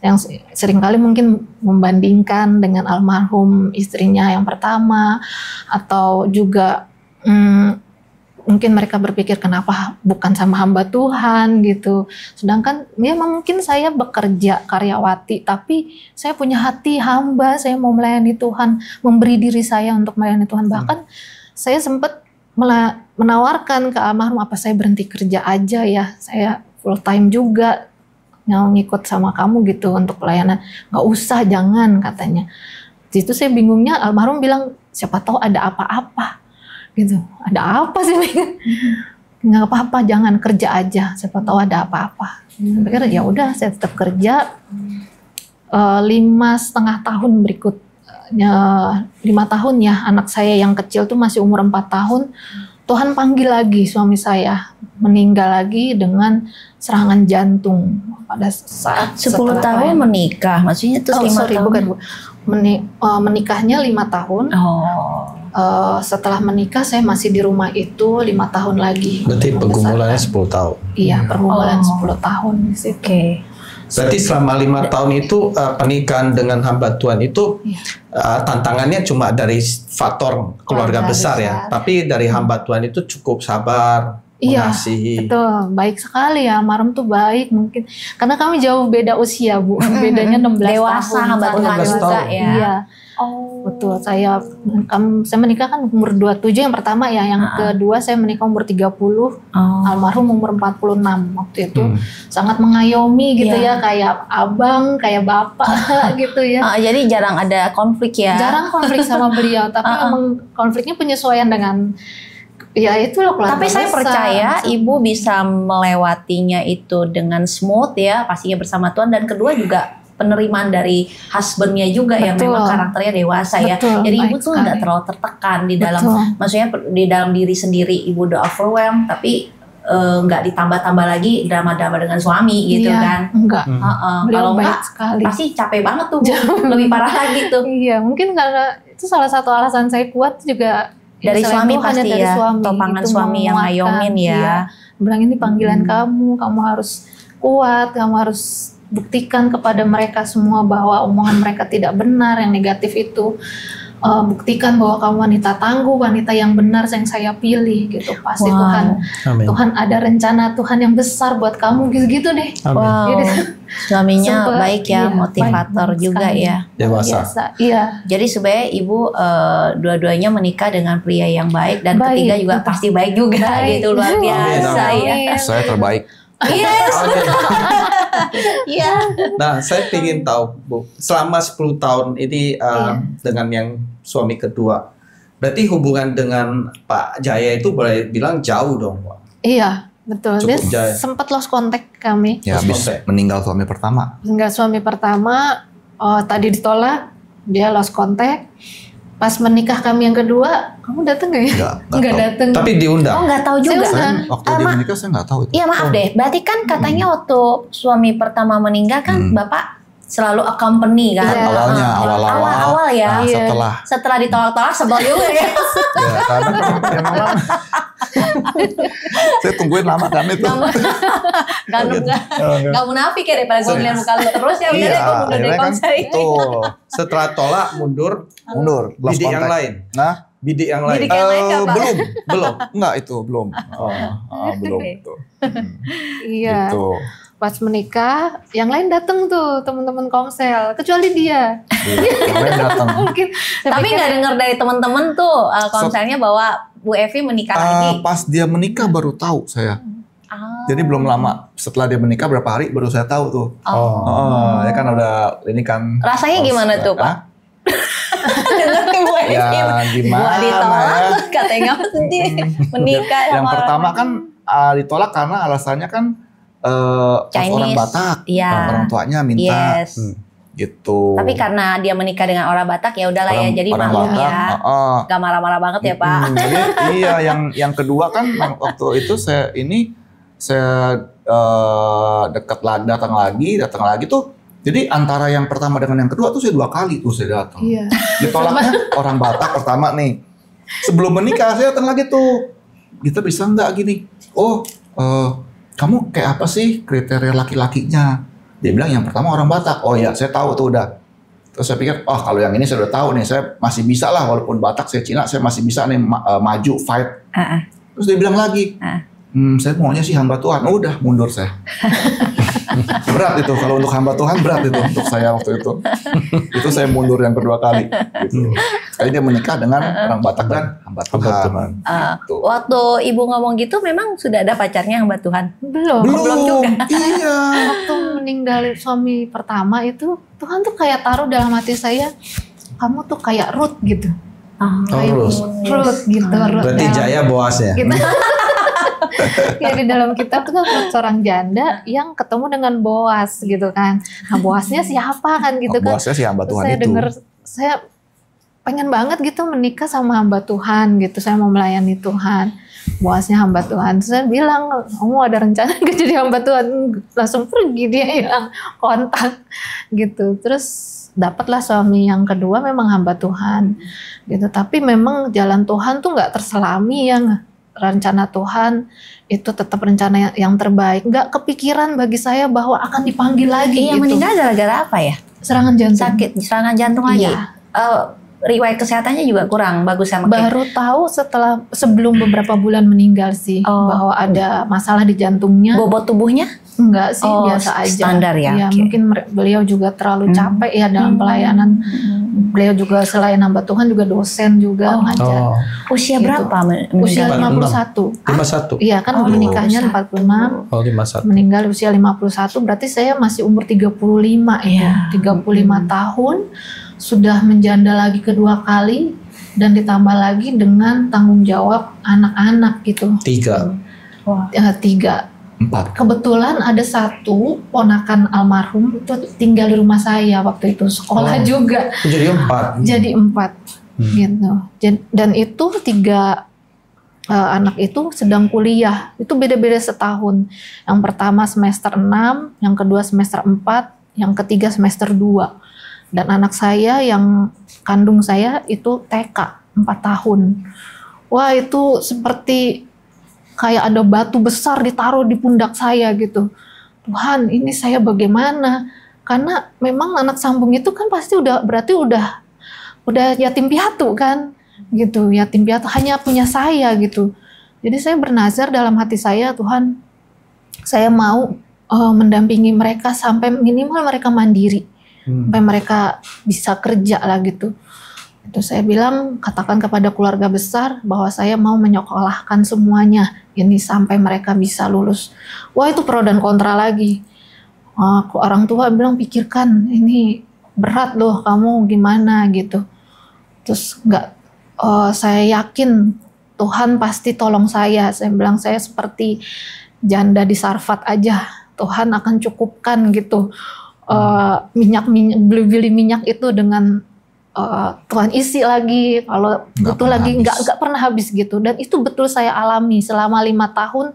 Yang seringkali mungkin membandingkan dengan almarhum istrinya yang pertama, atau juga mungkin mereka berpikir kenapa bukan sama hamba Tuhan gitu. Sedangkan ya mungkin saya bekerja karyawati, tapi saya punya hati hamba, saya mau melayani Tuhan, memberi diri saya untuk melayani Tuhan. Bahkan saya sempat menawarkan ke almarhum, apa saya berhenti kerja aja ya, saya full time juga mau ngikut sama kamu gitu untuk pelayanan. Nggak usah, jangan, katanya. Di situ saya bingungnya, almarhum bilang siapa tahu ada apa-apa gitu. Ada apa sih? Nggak apa-apa, jangan, kerja aja, siapa tahu ada apa-apa. Saya pikir ya udah, saya tetap kerja. 5,5 tahun berikutnya, 5 tahun ya, anak saya yang kecil tuh masih umur 4 tahun, Tuhan panggil lagi suami saya, meninggal lagi dengan serangan jantung pada saat 10 tahun menikah, maksudnya itu 5 tahun. Bukan, Bu. Menikahnya 5 tahun. Setelah menikah saya masih di rumah itu 5 tahun lagi. Berarti pergumulannya 10 tahun. Iya, pergumulan 10 tahun di situ. Oke. Berarti selama 5 tahun itu pernikahan dengan hamba Tuhan itu tantangannya cuma dari faktor keluarga besar ya. Tapi dari hamba Tuhan itu cukup sabar, mengasihi. Iya, betul. Baik sekali ya, almarhum tuh baik mungkin. Karena kami jauh beda usia, Bu. Bedanya 16 dewasa, tahun. hamba Tuhan juga ya. Iya. Betul, saya menikah kan umur 27 yang pertama ya, yang kedua saya menikah umur 30, almarhum umur 46 waktu itu. Sangat mengayomi gitu ya, kayak abang, kayak bapak gitu ya. Jadi jarang ada konflik ya? Jarang konflik sama beliau, tapi memang konfliknya penyesuaian dengan ya itu loh keluarga. Tapi saya percaya ibu bisa melewatinya itu dengan smooth ya, pastinya bersama Tuhan, dan kedua juga penerimaan dari husbandnya juga yang memang karakternya dewasa ya. Jadi ibu tuh nggak terlalu tertekan di dalam, maksudnya di dalam diri sendiri ibu udah overwhelmed, tapi nggak ditambah-tambah lagi drama-drama dengan suami gitu kan. Enggak. Kalau enggak pasti capek banget tuh, lebih parah lagi tuh. Iya, mungkin karena itu salah satu alasan saya kuat juga dari suami pasti dari ya, suami, topangan itu suami yang ngayomin ya. Iya. Bilang ini panggilan kamu harus kuat, kamu harus buktikan kepada mereka semua bahwa omongan mereka tidak benar, yang negatif itu. Buktikan bahwa kamu wanita tangguh, wanita yang benar yang saya pilih gitu. Pasti Tuhan ada rencana Tuhan yang besar buat kamu gitu deh. Wow. Gitu. Suaminya baik ya, motivator baik juga sekali. ya. Dewasa. Iya. Jadi sebenarnya ibu dua-duanya menikah dengan pria yang baik, dan ketiga juga pasti baik juga gitu, luar biasa ya. Saya terbaik. Yes. Iya. Nah, saya ingin tahu, Bu, selama 10 tahun ini dengan yang suami kedua, berarti hubungan dengan Pak Jaya itu boleh bilang jauh dong, Pak? Iya, Betul, Cukup dia jaya. sempat lost contact kami. Ya habis Sampai. meninggal suami pertama. Enggak, suami pertama tadi ditolak, dia lost contact. Pas menikah kami yang kedua, kamu datang nggak ya? Nggak tahu. datang. Tapi diundang. Oh nggak tahu juga. Saya Waktu dia menikah saya nggak tahu itu. Iya maaf deh, berarti kan katanya waktu suami pertama meninggal kan Bapak selalu accompany kan? Iya. Awalnya, awal-awal. Awal-awal ya. Nah, Iya. Setelah ditolak-tolak sebel juga ya. Ya, karena kan memang saya tungguin lama kan itu. Gak munafik ya daripada gue ngeliat muka lu terus ya udah Iya, deh gue mundur dari akhirnya kan konser ini. betul. Setelah tolak mundur, Mundur, lost bidik yang contact. lain. Nah, Bidik yang lain. Bidik yang lain nggak, Pak? belum. Belum. Enggak itu, belum. Oh. Belum itu. Iya. Gitu. Pas menikah, yang lain datang tuh teman-teman Komsel, kecuali dia. Iya, yang lain datang. Mungkin saya Tapi pikir, nggak dengar dari temen-temen tuh konsernya bahwa Bu Evi menikah lagi. Pas dia menikah baru tahu saya. Ah. Jadi belum lama setelah dia menikah berapa hari baru saya tahu tuh. Oh. Ya kan udah ini kan. Rasanya gimana tuh, Pak? Hah? Dengar Bu Evi. Ya gimana Gua ditolak, ya? katanya nggak mesti menikah Yang sama pertama orang kan ditolak karena alasannya kan Chinese. orang Batak, Iya. orang tuanya minta Yes. gitu. Tapi karena dia menikah dengan orang Batak ya udahlah ya, jadi orang maklum Batak, ya. Gak marah-marah banget ya Pak. Jadi iya yang kedua kan waktu itu saya datang lagi tuh. Jadi antara yang pertama dengan yang kedua tuh saya 2 kali tuh saya datang. Iya. Ditolaknya orang Batak pertama nih. Sebelum menikah saya datang lagi tuh. Kita bisa nggak gini? Oh, kamu kayak apa sih kriteria laki-lakinya? Dia bilang yang pertama orang Batak. Oh ya, saya tahu tuh udah. Terus saya pikir, oh kalau yang ini saya udah tahu nih, saya masih bisa lah walaupun Batak saya Cina, saya masih bisa nih maju fight. Terus dia bilang lagi, saya maunya sih hamba Tuhan. Oh, udah mundur saya. Berat itu kalau untuk hamba Tuhan, berat itu untuk saya waktu itu. Itu saya mundur yang kedua kali. Gitu. Sekali dia menikah dengan orang Batak dan hamba Tuhan. Gitu. Waktu Ibu ngomong gitu memang sudah ada pacarnya hamba Tuhan? Belum. Belum juga. Iya. Waktu meninggal suami pertama itu, Tuhan tuh kayak taruh dalam hati saya, kamu tuh kayak Ruth gitu. Terus. Ruth gitu. Ruth Berarti dalam- Jaya Boasnya. Gitu. Ya di dalam kitab itu kan Ruth seorang janda yang ketemu dengan Boas gitu kan. Nah Boasnya siapa kan gitu kan. Bosnya sih hamba Terus Tuhan saya itu. dengar, saya pengen banget gitu menikah sama hamba Tuhan gitu. Saya mau melayani Tuhan. Boasnya hamba Tuhan. Terus saya bilang, kamu ada rencana gak jadi hamba Tuhan? Langsung pergi dia hilang kontak gitu. Terus dapatlah suami yang kedua memang hamba Tuhan gitu. Tapi memang jalan Tuhan tuh nggak terselami ya. Rencana Tuhan itu tetap rencana yang terbaik. Nggak kepikiran bagi saya bahwa akan dipanggil lagi. Iya gitu. meninggal gara-gara apa ya? Serangan jantung. Sakit, serangan jantung lagi? Iya. Riwayat kesehatannya juga kurang bagus sama Baru tahu sebelum beberapa bulan meninggal sih Oh. bahwa ada masalah di jantungnya. bobot tubuhnya? Enggak sih, Oh, biasa aja. standar ya, Iya, oke. mungkin beliau juga terlalu capek ya dalam pelayanan. Beliau juga selain hamba Tuhan juga dosen juga ngajar. Usia Gitu. berapa Usia meninggal? 51. 51. Iya kan menikahnya 46, Oh, 51. meninggal usia 51, berarti saya masih umur 35 ya. 35 tahun, sudah menjanda lagi kedua kali, dan ditambah lagi dengan tanggung jawab anak-anak gitu. 3. 3. 4. Kebetulan ada satu ponakan almarhum itu tinggal di rumah saya waktu itu, sekolah juga. Jadi 4. Jadi 4 gitu. Dan itu 3 anak itu sedang kuliah. Itu beda-beda setahun. Yang pertama semester 6, yang kedua semester 4, yang ketiga semester 2. Dan anak saya yang kandung saya itu TK 4 tahun. Wah, itu seperti kayak ada batu besar ditaruh di pundak saya gitu. Tuhan, ini saya bagaimana? Karena memang anak sambung itu kan pasti berarti udah yatim piatu kan, gitu. Yatim piatu hanya punya saya gitu. Jadi saya bernazar dalam hati saya, Tuhan, saya mau mendampingi mereka sampai minimal mereka mandiri, sampai mereka bisa kerja lah gitu. Itu saya bilang, katakan kepada keluarga besar bahwa saya mau menyekolahkan semuanya ini sampai mereka bisa lulus. Wah, itu pro dan kontra lagi. Orang tua bilang, pikirkan, ini berat loh, kamu gimana gitu. Terus saya yakin Tuhan pasti tolong saya. Saya bilang, saya seperti janda di Sarfat aja Tuhan akan cukupkan gitu. Beli minyak itu dengan Tuhan isi lagi, kalau butuh lagi nggak pernah habis gitu. Dan itu betul saya alami selama 5 tahun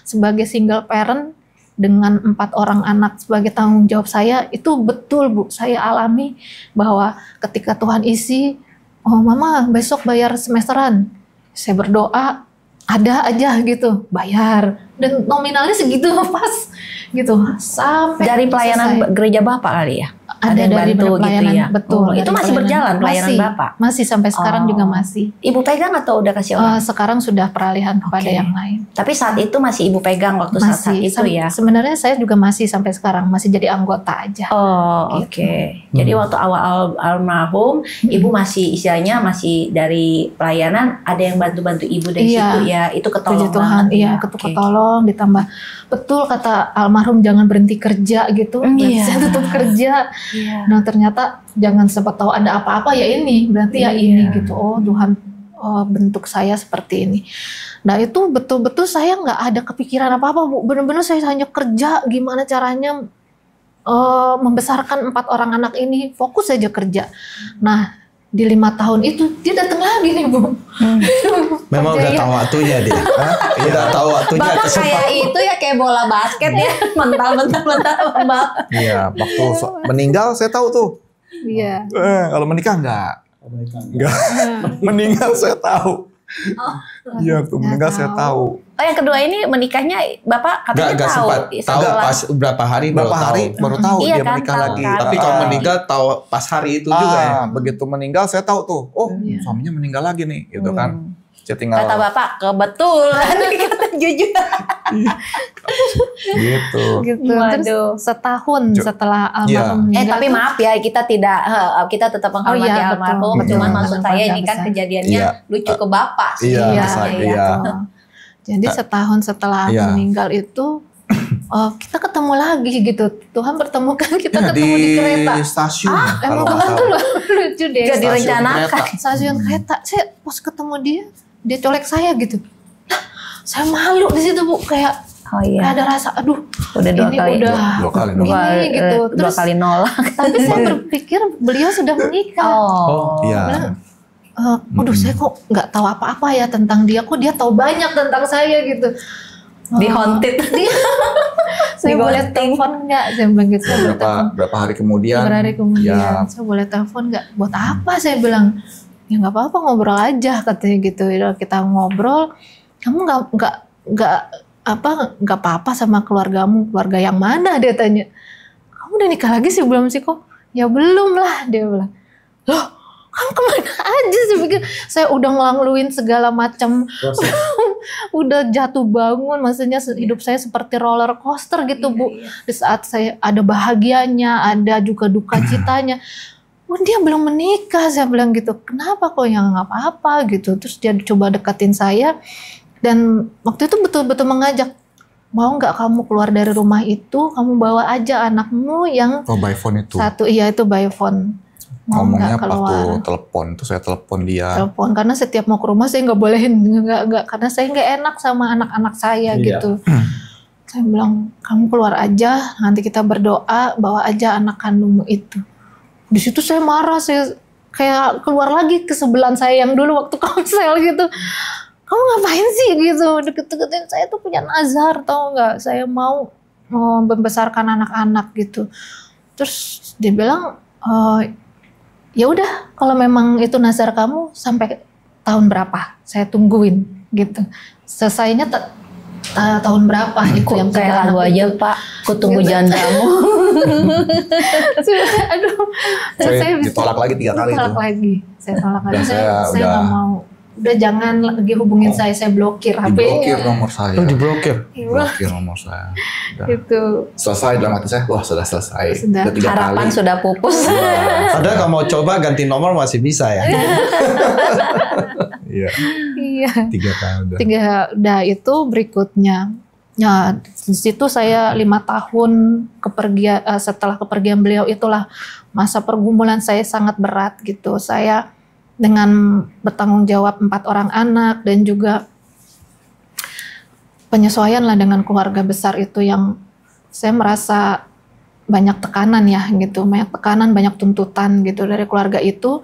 sebagai single parent dengan 4 orang anak sebagai tanggung jawab saya. Itu betul Bu, saya alami bahwa ketika Tuhan isi, oh mama besok bayar semesteran, saya berdoa ada aja gitu bayar, dan nominalnya segitu pas gitu sampai dari pelayanan gereja Bapak kali ya. Ada yang dari bantu pelayanan, gitu ya. betul. Itu masih berjalan pelayanan Bapak? Masih sampai sekarang juga masih. Ibu pegang atau udah kasih orang? Sekarang sudah peralihan kepada yang lain. Tapi saat itu masih Ibu pegang waktu saat itu ya? Sebenarnya saya juga masih sampai sekarang masih jadi anggota aja. Oh gitu. Oke. Jadi waktu awal almarhum, Ibu masih istilahnya masih dari pelayanan, ada yang bantu-bantu Ibu dari situ ya. Itu ketolong Tuhan, iya, ketolong, ditambah betul kata almarhum jangan berhenti kerja gitu. Saya tetap kerja. Nah ternyata jangan sempat tahu ada apa-apa ya ini, berarti ya ini gitu. Oh Tuhan bentuk saya seperti ini. Nah itu betul-betul saya nggak ada kepikiran apa-apa Bu. Benar-benar saya hanya kerja gimana caranya membesarkan 4 orang anak ini, fokus saja kerja. Nah di 5 tahun itu dia datang lagi nih Bu. Memang udah tahu waktunya dia. Udah tahu waktunya. Bapak kayak itu ya kayak bola basket ya, mental. Iya, waktu meninggal saya tahu tuh. Iya. Kalau menikah enggak. Meninggal saya tahu. Iya, waktu meninggal saya tahu. Oh yang kedua ini menikahnya Bapak katanya Gak tahu. tahu pas berapa hari baru tahu Iya dia kan, menikah tahu lagi. kan. Tapi kalau meninggal tahu pas hari itu juga ya. Begitu meninggal saya tahu tuh. Oh, suaminya meninggal lagi nih, gitu kan. Saya tinggal. Kata Bapak kebetulan kata jujur. Gitu. Terus setahun setelah almarhum meninggal. Tapi maaf ya kita tetap menghormati almarhum. Cuman maksud saya ini kan kejadiannya lucu ke Bapak sih. Iya. Jadi setahun setelah meninggal itu kita ketemu lagi gitu. Tuhan pertemukan kita ketemu di kereta. Di stasiun. Emang Tuhan tuh lucu deh. Gak direncanakan. Stasiun kereta. Saya pas ketemu dia colek saya gitu. Saya malu di situ Bu, kayak ada rasa aduh udah dua kali gitu. Terus 2 kali nolak. Tapi saya berpikir beliau sudah menikah. Iya. Aduh saya kok nggak tahu apa-apa ya tentang dia, kok dia tahu banyak tentang saya gitu. Di haunted. Saya boleh telepon nggak? Saya bilang gitu. Berapa hari kemudian? Saya boleh telepon nggak? Buat apa? Saya bilang ya nggak apa-apa, ngobrol aja katanya gitu. Kita ngobrol. Kamu nggak apa-apa sama keluargamu? Keluarga yang mana? Dia tanya. Kamu udah nikah lagi sih belum sih kok? Ya belum lah, dia bilang. Loh, kamu kemana aja sih? Saya udah ngelaluin segala macam, udah jatuh bangun, maksudnya hidup saya seperti roller coaster gitu Bu. Di saat saya ada bahagianya, ada juga duka citanya. Oh dia belum menikah, saya bilang gitu. Kenapa kok yang nggak apa-apa gitu? Terus dia coba deketin saya. Dan waktu itu betul-betul mengajak, mau nggak kamu keluar dari rumah itu, kamu bawa aja anakmu yang by phone itu. Satu, iya itu by phone. Mau ngomongnya waktu telepon itu saya telepon dia. Telepon karena setiap mau ke rumah saya nggak bolehin, nggak karena saya nggak enak sama anak-anak saya gitu. Saya bilang kamu keluar aja, nanti kita berdoa, bawa aja anak kandungmu itu. Di situ saya marah, saya kayak keluar lagi ke sebelah saya yang dulu waktu komsel gitu. Kamu ngapain sih gitu, deket-deketin saya tuh punya nazar, tau nggak? Saya mau membesarkan anak-anak gitu. Terus dia bilang, ya udah kalau memang itu nazar kamu sampai tahun berapa? Saya tungguin gitu. Selesainya tahun berapa itu yang kayak lagu aja Pak, aku tunggu jandamu. Aduh, saya ditolak lagi 3 kali itu. Saya tolak lagi. Saya nggak mau. Udah jangan lagi hubungin saya blokir HP-nya. Diblokir nomor saya. Diblokir? Blokir nomor saya. Gitu. Selesai dalam hati saya, wah sudah selesai. Sudah. Harapan kali. Sudah pupus. Padahal kalau mau coba ganti nomor masih bisa ya. Iya. 3 kali udah itu berikutnya. Ya, di situ saya 5 tahun setelah kepergian beliau itulah masa pergumulan saya sangat berat gitu. Saya dengan bertanggung jawab 4 orang anak dan juga penyesuaian lah dengan keluarga besar itu yang saya merasa banyak tekanan ya gitu, banyak tekanan, banyak tuntutan gitu dari keluarga itu.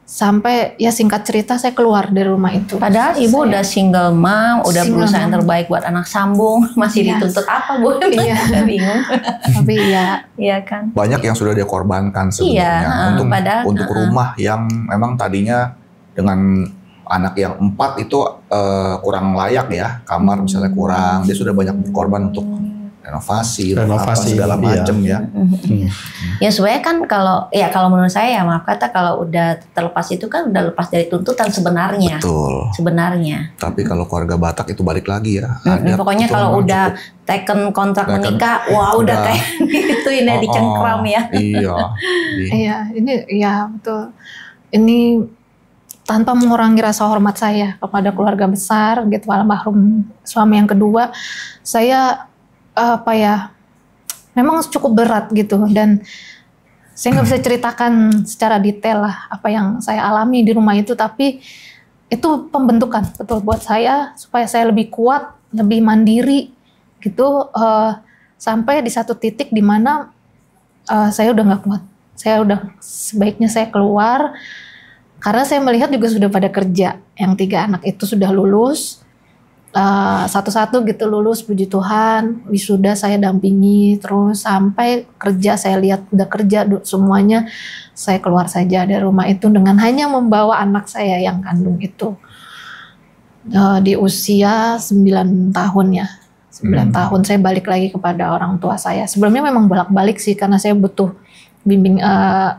Sampai ya singkat cerita saya keluar dari rumah itu. Padahal ibu udah single mom, udah berusaha yang terbaik buat anak sambung, masih dituntut apa Bu? Iya. Bingung. Tapi iya kan. Banyak yang sudah dikorbankan sebenarnya untuk rumah yang memang tadinya dengan anak yang 4 itu kurang layak ya, kamar misalnya kurang, dia sudah banyak berkorban untuk renovasi segala macam ya. Ya sebenarnya kan kalau menurut saya ya maaf kata kalau udah terlepas itu kan udah lepas dari tuntutan sebenarnya. Betul. Sebenarnya. Tapi kalau keluarga Batak itu balik lagi ya. Pokoknya kalau udah taken kontrak menikah, wah udah kayak gitu ini dicengkram ya. Iya. Iya, ini ya betul. Ini tanpa mengurangi rasa hormat saya kepada keluarga besar gitu, almarhum suami yang kedua, saya memang cukup berat gitu, dan saya nggak bisa ceritakan secara detail lah apa yang saya alami di rumah itu, tapi itu pembentukan betul buat saya supaya saya lebih kuat, lebih mandiri gitu, sampai di satu titik di mana saya udah nggak kuat, saya udah sebaiknya saya keluar karena saya melihat juga sudah pada kerja, yang 3 anak itu sudah lulus. Satu-satu gitu lulus, puji Tuhan, wisuda saya dampingi terus sampai kerja, saya lihat udah kerja semuanya, saya keluar saja dari rumah itu dengan hanya membawa anak saya yang kandung itu di usia 9 tahun ya, 9 tahun saya balik lagi kepada orang tua saya. Sebelumnya memang bolak-balik sih karena saya butuh bimbing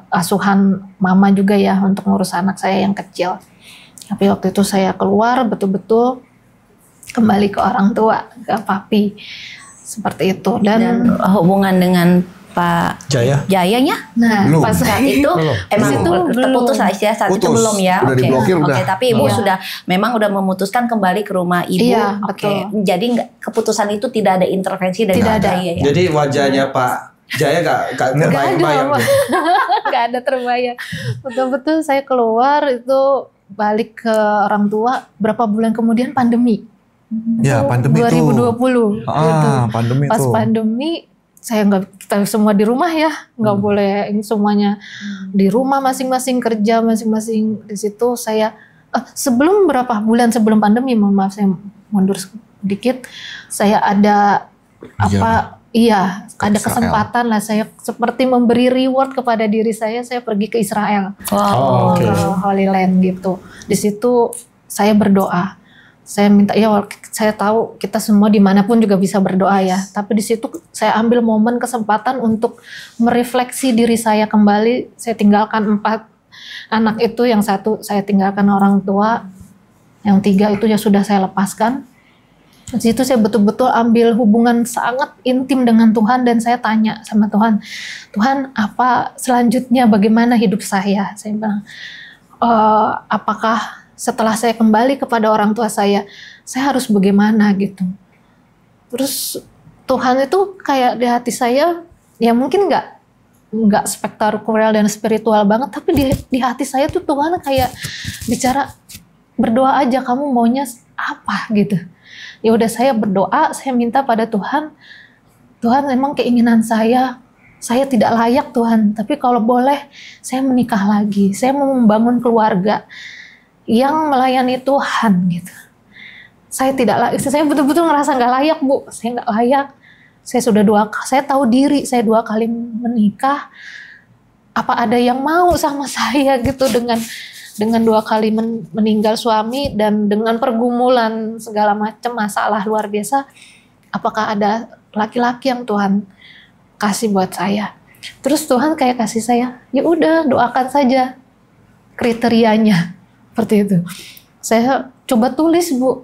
asuhan mama juga ya untuk ngurus anak saya yang kecil. Tapi waktu itu saya keluar betul-betul kembali ke orang tua, ke papi, seperti itu. Dan hubungan dengan Pak Jayanya, pas saat itu emang terputus lah istilah saat itu belum ya. Oke, tapi ibu sudah memutuskan kembali ke rumah ibu. Iya, Oke. Jadi keputusan itu tidak ada intervensi dari Pak Jaya ya. Jadi wajahnya Pak Jaya gak terbayang-bayang. Gak ada terbayang. Betul-betul saya keluar itu balik ke orang tua, berapa bulan kemudian pandemi. Ya, pandemi 2020 itu. Gitu. Pandemi pas itu. pandemi saya kita semua di rumah ya, nggak boleh ini semuanya di rumah masing-masing kerja masing-masing. Di situ saya sebelum berapa bulan sebelum pandemi, maaf saya mundur sedikit, saya ada ada kesempatan lah, saya seperti memberi reward kepada diri saya pergi ke Israel, ke Holy Land gitu. Di situ saya berdoa. Saya minta, ya saya tahu kita semua dimanapun juga bisa berdoa ya. Tapi di situ saya ambil momen kesempatan untuk merefleksi diri saya kembali. Saya tinggalkan 4 anak itu, yang 1 saya tinggalkan orang tua, yang 3 itu ya sudah saya lepaskan. Di situ saya betul-betul ambil hubungan sangat intim dengan Tuhan dan saya tanya sama Tuhan, Tuhan apa selanjutnya, bagaimana hidup saya? Saya bilang, apakah setelah saya kembali kepada orang tua saya harus bagaimana gitu. Terus Tuhan itu kayak di hati saya, ya mungkin nggak spektakuler dan spiritual banget, tapi di hati saya tuh Tuhan kayak bicara, berdoa aja, kamu maunya apa gitu. Ya udah saya berdoa, saya minta pada Tuhan, Tuhan memang keinginan saya tidak layak Tuhan, tapi kalau boleh saya menikah lagi, saya mau membangun keluarga yang melayani Tuhan gitu. Saya betul-betul ngerasa nggak layak Bu, saya nggak layak. Saya tahu diri, saya 2 kali menikah. Apa ada yang mau sama saya gitu dengan 2 kali meninggal suami dan dengan pergumulan segala macam masalah luar biasa. Apakah ada laki-laki yang Tuhan kasih buat saya? Terus Tuhan kayak kasih saya, ya udah doakan saja kriterianya. Seperti itu. Saya coba tulis Bu.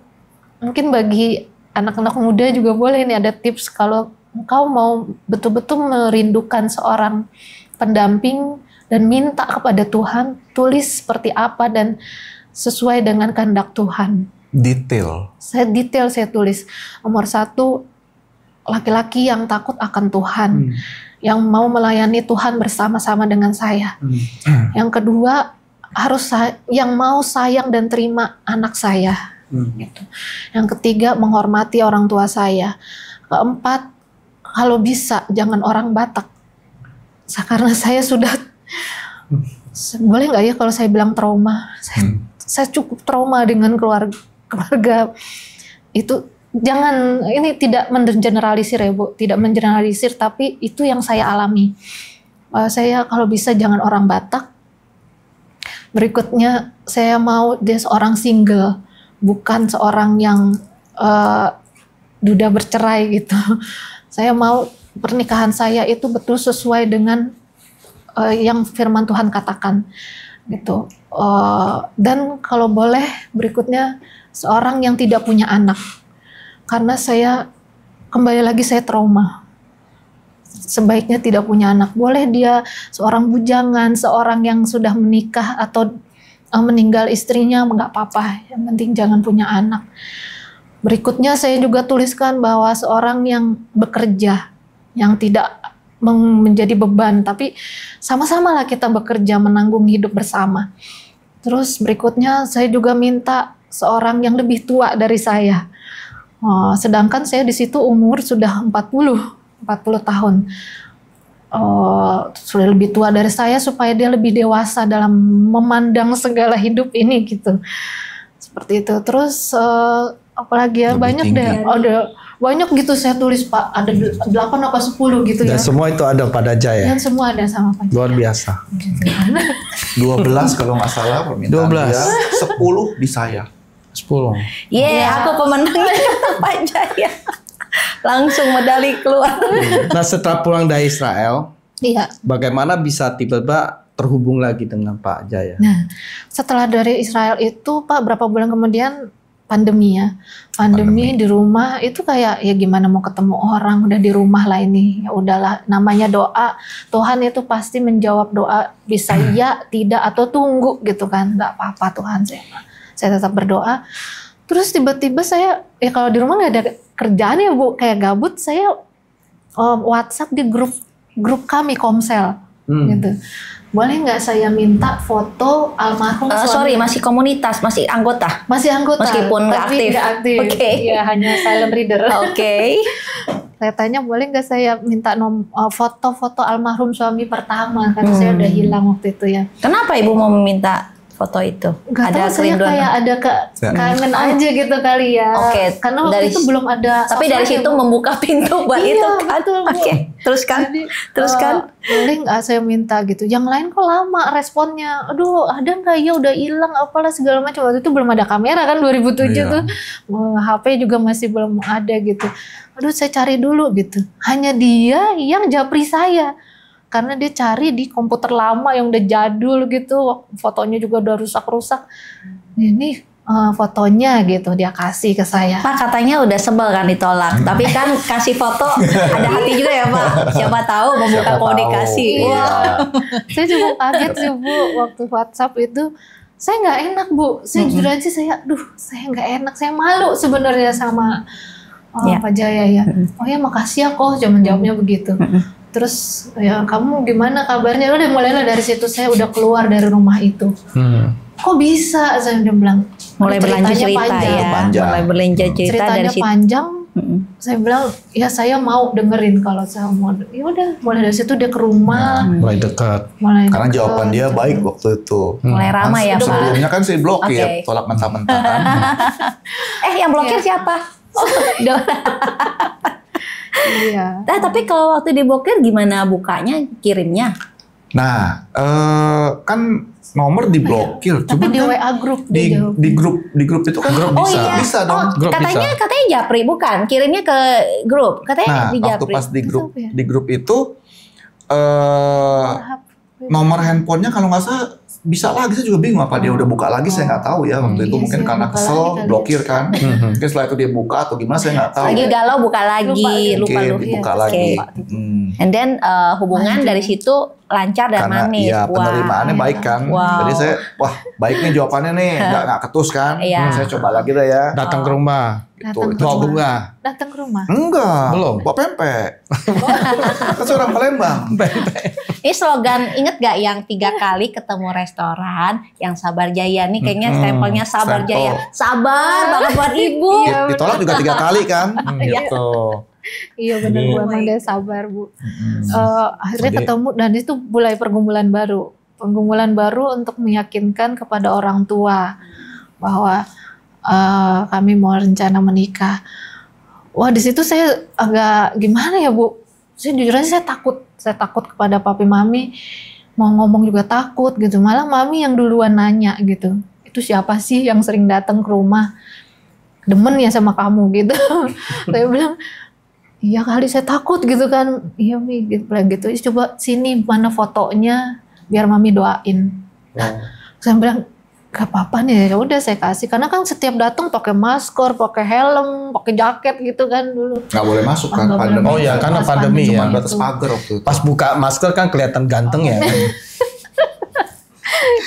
Mungkin bagi anak-anak muda juga boleh nih ada tips, kalau engkau mau betul-betul merindukan seorang pendamping dan minta kepada Tuhan, tulis seperti apa dan sesuai dengan kehendak Tuhan. Detail. Saya tulis. Nomor 1, laki-laki yang takut akan Tuhan, yang mau melayani Tuhan bersama-sama dengan saya. Yang kedua, harus yang mau sayang dan terima anak saya Gitu. Yang ketiga, menghormati orang tua saya. Keempat, kalau bisa jangan orang Batak. Karena saya sudah, boleh nggak ya kalau saya bilang trauma? Saya cukup trauma dengan keluarga itu. Jangan, ini tidak mengeneralisir ya Bu, tidak mengeneralisir, tapi itu yang saya alami. Saya kalau bisa jangan orang Batak. Berikutnya saya mau dia seorang single, bukan seorang yang duda bercerai gitu. Saya mau pernikahan saya itu betul sesuai dengan yang firman Tuhan katakan gitu. Dan kalau boleh berikutnya seorang yang tidak punya anak. Karena saya, kembali lagi saya trauma. Sebaiknya tidak punya anak. Boleh dia seorang bujangan, seorang yang sudah menikah atau meninggal istrinya, nggak apa-apa. Yang penting jangan punya anak. Berikutnya saya juga tuliskan bahwa seorang yang bekerja, yang tidak menjadi beban, tapi sama-sama lah kita bekerja menanggung hidup bersama. Terus berikutnya saya juga minta seorang yang lebih tua dari saya. Sedangkan saya di situ umur sudah 40 tahun. Sudah lebih tua dari saya supaya dia lebih dewasa dalam memandang segala hidup ini gitu. Seperti itu. Terus apalagi ya, lebih banyak tinggi. Ada banyak gitu saya tulis Pak, ada 8 apa 10 gitu. Dan ya. semua itu ada pada Jaya. Dan semua ada sama Pak Jaya. Luar biasa. 12 kalau nggak salah permintaan 12. dia, 10 di saya. 10. Aku pemenangnya Pak Jaya. Langsung medali keluar. Nah, setelah pulang dari Israel, iya. Bagaimana bisa tiba-tiba terhubung lagi dengan Pak Jaya? Nah, setelah dari Israel itu Pak, berapa bulan kemudian pandemi ya. Pandemi di rumah itu kayak ya gimana mau ketemu orang, udah di rumah lah ini. Ya udahlah, namanya doa. Tuhan itu pasti menjawab doa, bisa ya, tidak, atau tunggu gitu kan. Nggak apa-apa Tuhan, saya tetap berdoa. Terus tiba-tiba saya, ya kalau di rumah nggak ada kerjaan ya Bu, kayak gabut, saya WhatsApp di grup kami Komsel gitu. Boleh nggak saya minta foto almarhum suami? Masih komunitas, masih anggota? Masih anggota. Meskipun nggak aktif? Nggak aktif. Oke. Ya, hanya silent reader. Oke. Saya tanya boleh nggak saya minta foto-foto almarhum suami pertama, karena saya udah hilang waktu itu ya. Kenapa Ibu mau meminta foto itu? Gak ada tahu, saya kayak ada kangen aja gitu kali ya. Oke. Karena waktu itu belum ada. Tapi dari situ membuka pintu buat itu kan. Oke. Teruskan. Boleh nggak saya minta gitu. Yang lain kok lama responnya. Aduh, ada nggak ya, udah hilang apalah segala macam. Waktu itu belum ada kamera kan 2007 tuh. HP juga masih belum ada gitu. Aduh, saya cari dulu gitu. Hanya dia yang japri saya. Karena dia cari di komputer lama yang udah jadul gitu, fotonya juga udah rusak-rusak. Ini fotonya gitu dia kasih ke saya. Pak katanya udah sebel kan ditolak, tapi kan kasih foto ada hati juga ya Pak. Siapa tahu membuka komunikasi. Saya juga kaget sih Bu waktu WhatsApp itu. Saya nggak enak Bu, saya jujur aja saya nggak enak, saya malu sebenarnya sama Pak Jaya ya. Oh ya makasih ya kok, jawabnya begitu. Terus ya kamu gimana kabarnya? Udah mulailah dari situ saya udah keluar dari rumah itu. Kok bisa? Saya udah bilang. Mulai berlanjut cerita panjang. Mulai berlanjut cerita ceritanya dari situ. Panjang. Saya bilang ya saya mau dengerin kalau saya mau. Ya udah mulai dari situ dia ke rumah. Mulai dekat. Karena jawaban dia baik waktu itu. Mulai ramai ya Pak. Sebelumnya kan saya blokir, tolak mentah-mentah kan. Yang blokir siapa? Iya. Nah, tapi kalau waktu diblokir gimana bukanya, kirimnya? Nah, kan nomor diblokir. Tapi di WA grup di grup itu kan bisa dong. Katanya japri bukan, kirimnya ke grup. Katanya di japri. Waktu pas di grup itu nomor handphonenya kalau nggak salah bisa lagi, saya juga bingung apa dia udah buka lagi, saya nggak taу ya waktu itu mungkin karena kesel blokir kan. Mungkin setelah itu dia buka atau gimana saya nggak tahu. Lagi galau buka lagi, lupa dibuka lagi. And then hubungan dari situ lancar dan Karena manis. iya penerimaannya baik kan. Wow. Jadi saya, wah baik nih jawabannya nih, nggak ketus kan. Iya. Saya coba lagi deh ya. Datang ke rumah, Gitu. Datang ke bawa rumah. bunga. Datang ke rumah. Enggak, Belum? bawa pempek. Kan saya orang Palembang. Ini slogan, inget gak yang 3 kali ketemu restoran yang Sabar Jaya nih kayaknya stempelnya Sabar Stempel. Jaya. Sabar banget buat ibu. Ditolak juga 3 kali kan. Gitu. Iya benar Jadi- Bu, emang dia sabar Bu. Akhirnya Jadi- ketemu dan itu mulai pergumulan baru. Pergumulan baru untuk meyakinkan kepada orang tua bahwa kami mau rencana menikah. Wah di situ saya agak gimana ya Bu? Saya jujur aja saya takut kepada papi mami. Mau ngomong juga takut gitu. Malah mami yang duluan nanya gitu. Itu siapa sih yang sering datang ke rumah? Demen ya sama kamu gitu. Saya bilang, iya kali saya takut gitu kan. Iya Mi, gitu, bilang gitu. Coba sini mana fotonya biar mami doain. Saya bilang gak apa-apa nih, ya udah saya kasih. Karena kan setiap datang pakai masker, pakai helm, pakai jaket gitu kan dulu. Nggak boleh masuk kan Nggak boleh pandemi. Oh iya, masuk, karena pas pandemi ya. Cuma itu. batas pagar waktu itu. Pas buka masker kan kelihatan ganteng ya.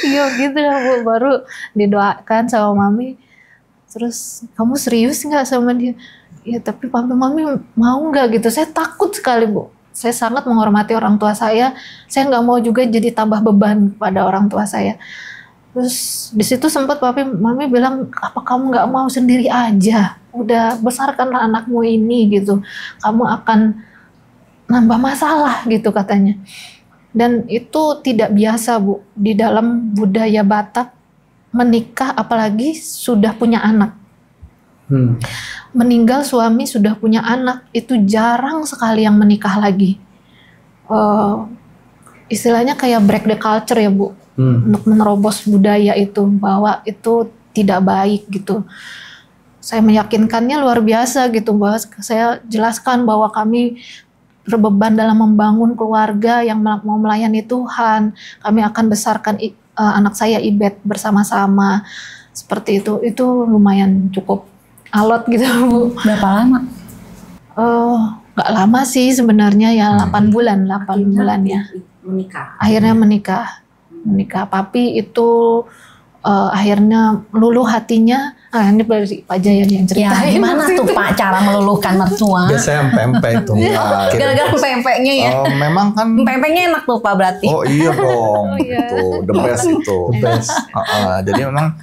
Iya gitu lah Bu, baru didoakan sama mami. Terus kamu serius nggak sama dia? Ya tapi papi mami mau nggak gitu? Saya takut sekali Bu. Saya sangat menghormati orang tua saya. Saya nggak mau juga jadi tambah beban pada orang tua saya. Terus di situ sempat papi mami bilang, apa kamu nggak mau sendiri aja? Udah besarkanlah anakmu ini gitu. Kamu akan nambah masalah gitu katanya. Dan itu tidak biasa Bu di dalam budaya Batak menikah apalagi sudah punya anak. Meninggal suami sudah punya anak itu jarang sekali yang menikah lagi. Istilahnya kayak break the culture ya Bu, untuk menerobos budaya itu bahwa itu tidak baik gitu. Saya meyakinkannya luar biasa gitu, bahwa saya jelaskan bahwa kami berbeban dalam membangun keluarga yang mau melayani Tuhan. Kami akan besarkan anak saya Ibet bersama-sama seperti itu. Itu lumayan cukup alot gitu Bu. Berapa lama? Nggak lama sih sebenarnya ya, 8 bulan ya. Menikah. Akhirnya menikah. Papi itu akhirnya luluh hatinya. Ini dari Pak Jayan yang Ya ceritain. gimana tuh Pak cara meluluhkan mertua? Biasanya pempek itu. Nah, Gara-gara pempeknya ya. memang kan. Pempeknya enak tuh Pak berarti. Oh iya dong, iya. itu the best itu. Best. Jadi memang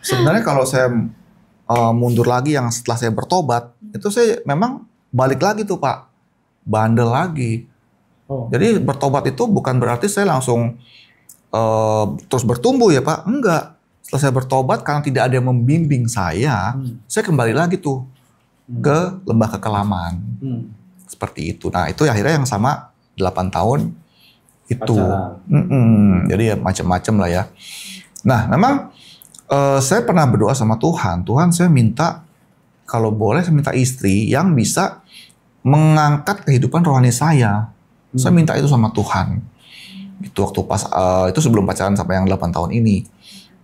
sebenarnya kalau saya mundur lagi yang setelah saya bertobat, itu saya memang balik lagi tuh Pak, bandel lagi. Jadi bertobat itu bukan berarti saya langsung terus bertumbuh ya Pak, enggak. Setelah saya bertobat karena tidak ada yang membimbing saya kembali lagi tuh ke lembah kekelaman. Seperti itu. Nah itu akhirnya yang sama 8 tahun itu. Jadi ya macam-macam lah ya. Nah memang saya pernah berdoa sama Tuhan. Tuhan saya minta kalau boleh saya minta istri yang bisa mengangkat kehidupan rohani saya. Saya minta itu sama Tuhan. Itu waktu pas itu sebelum pacaran sampai yang 8 tahun ini.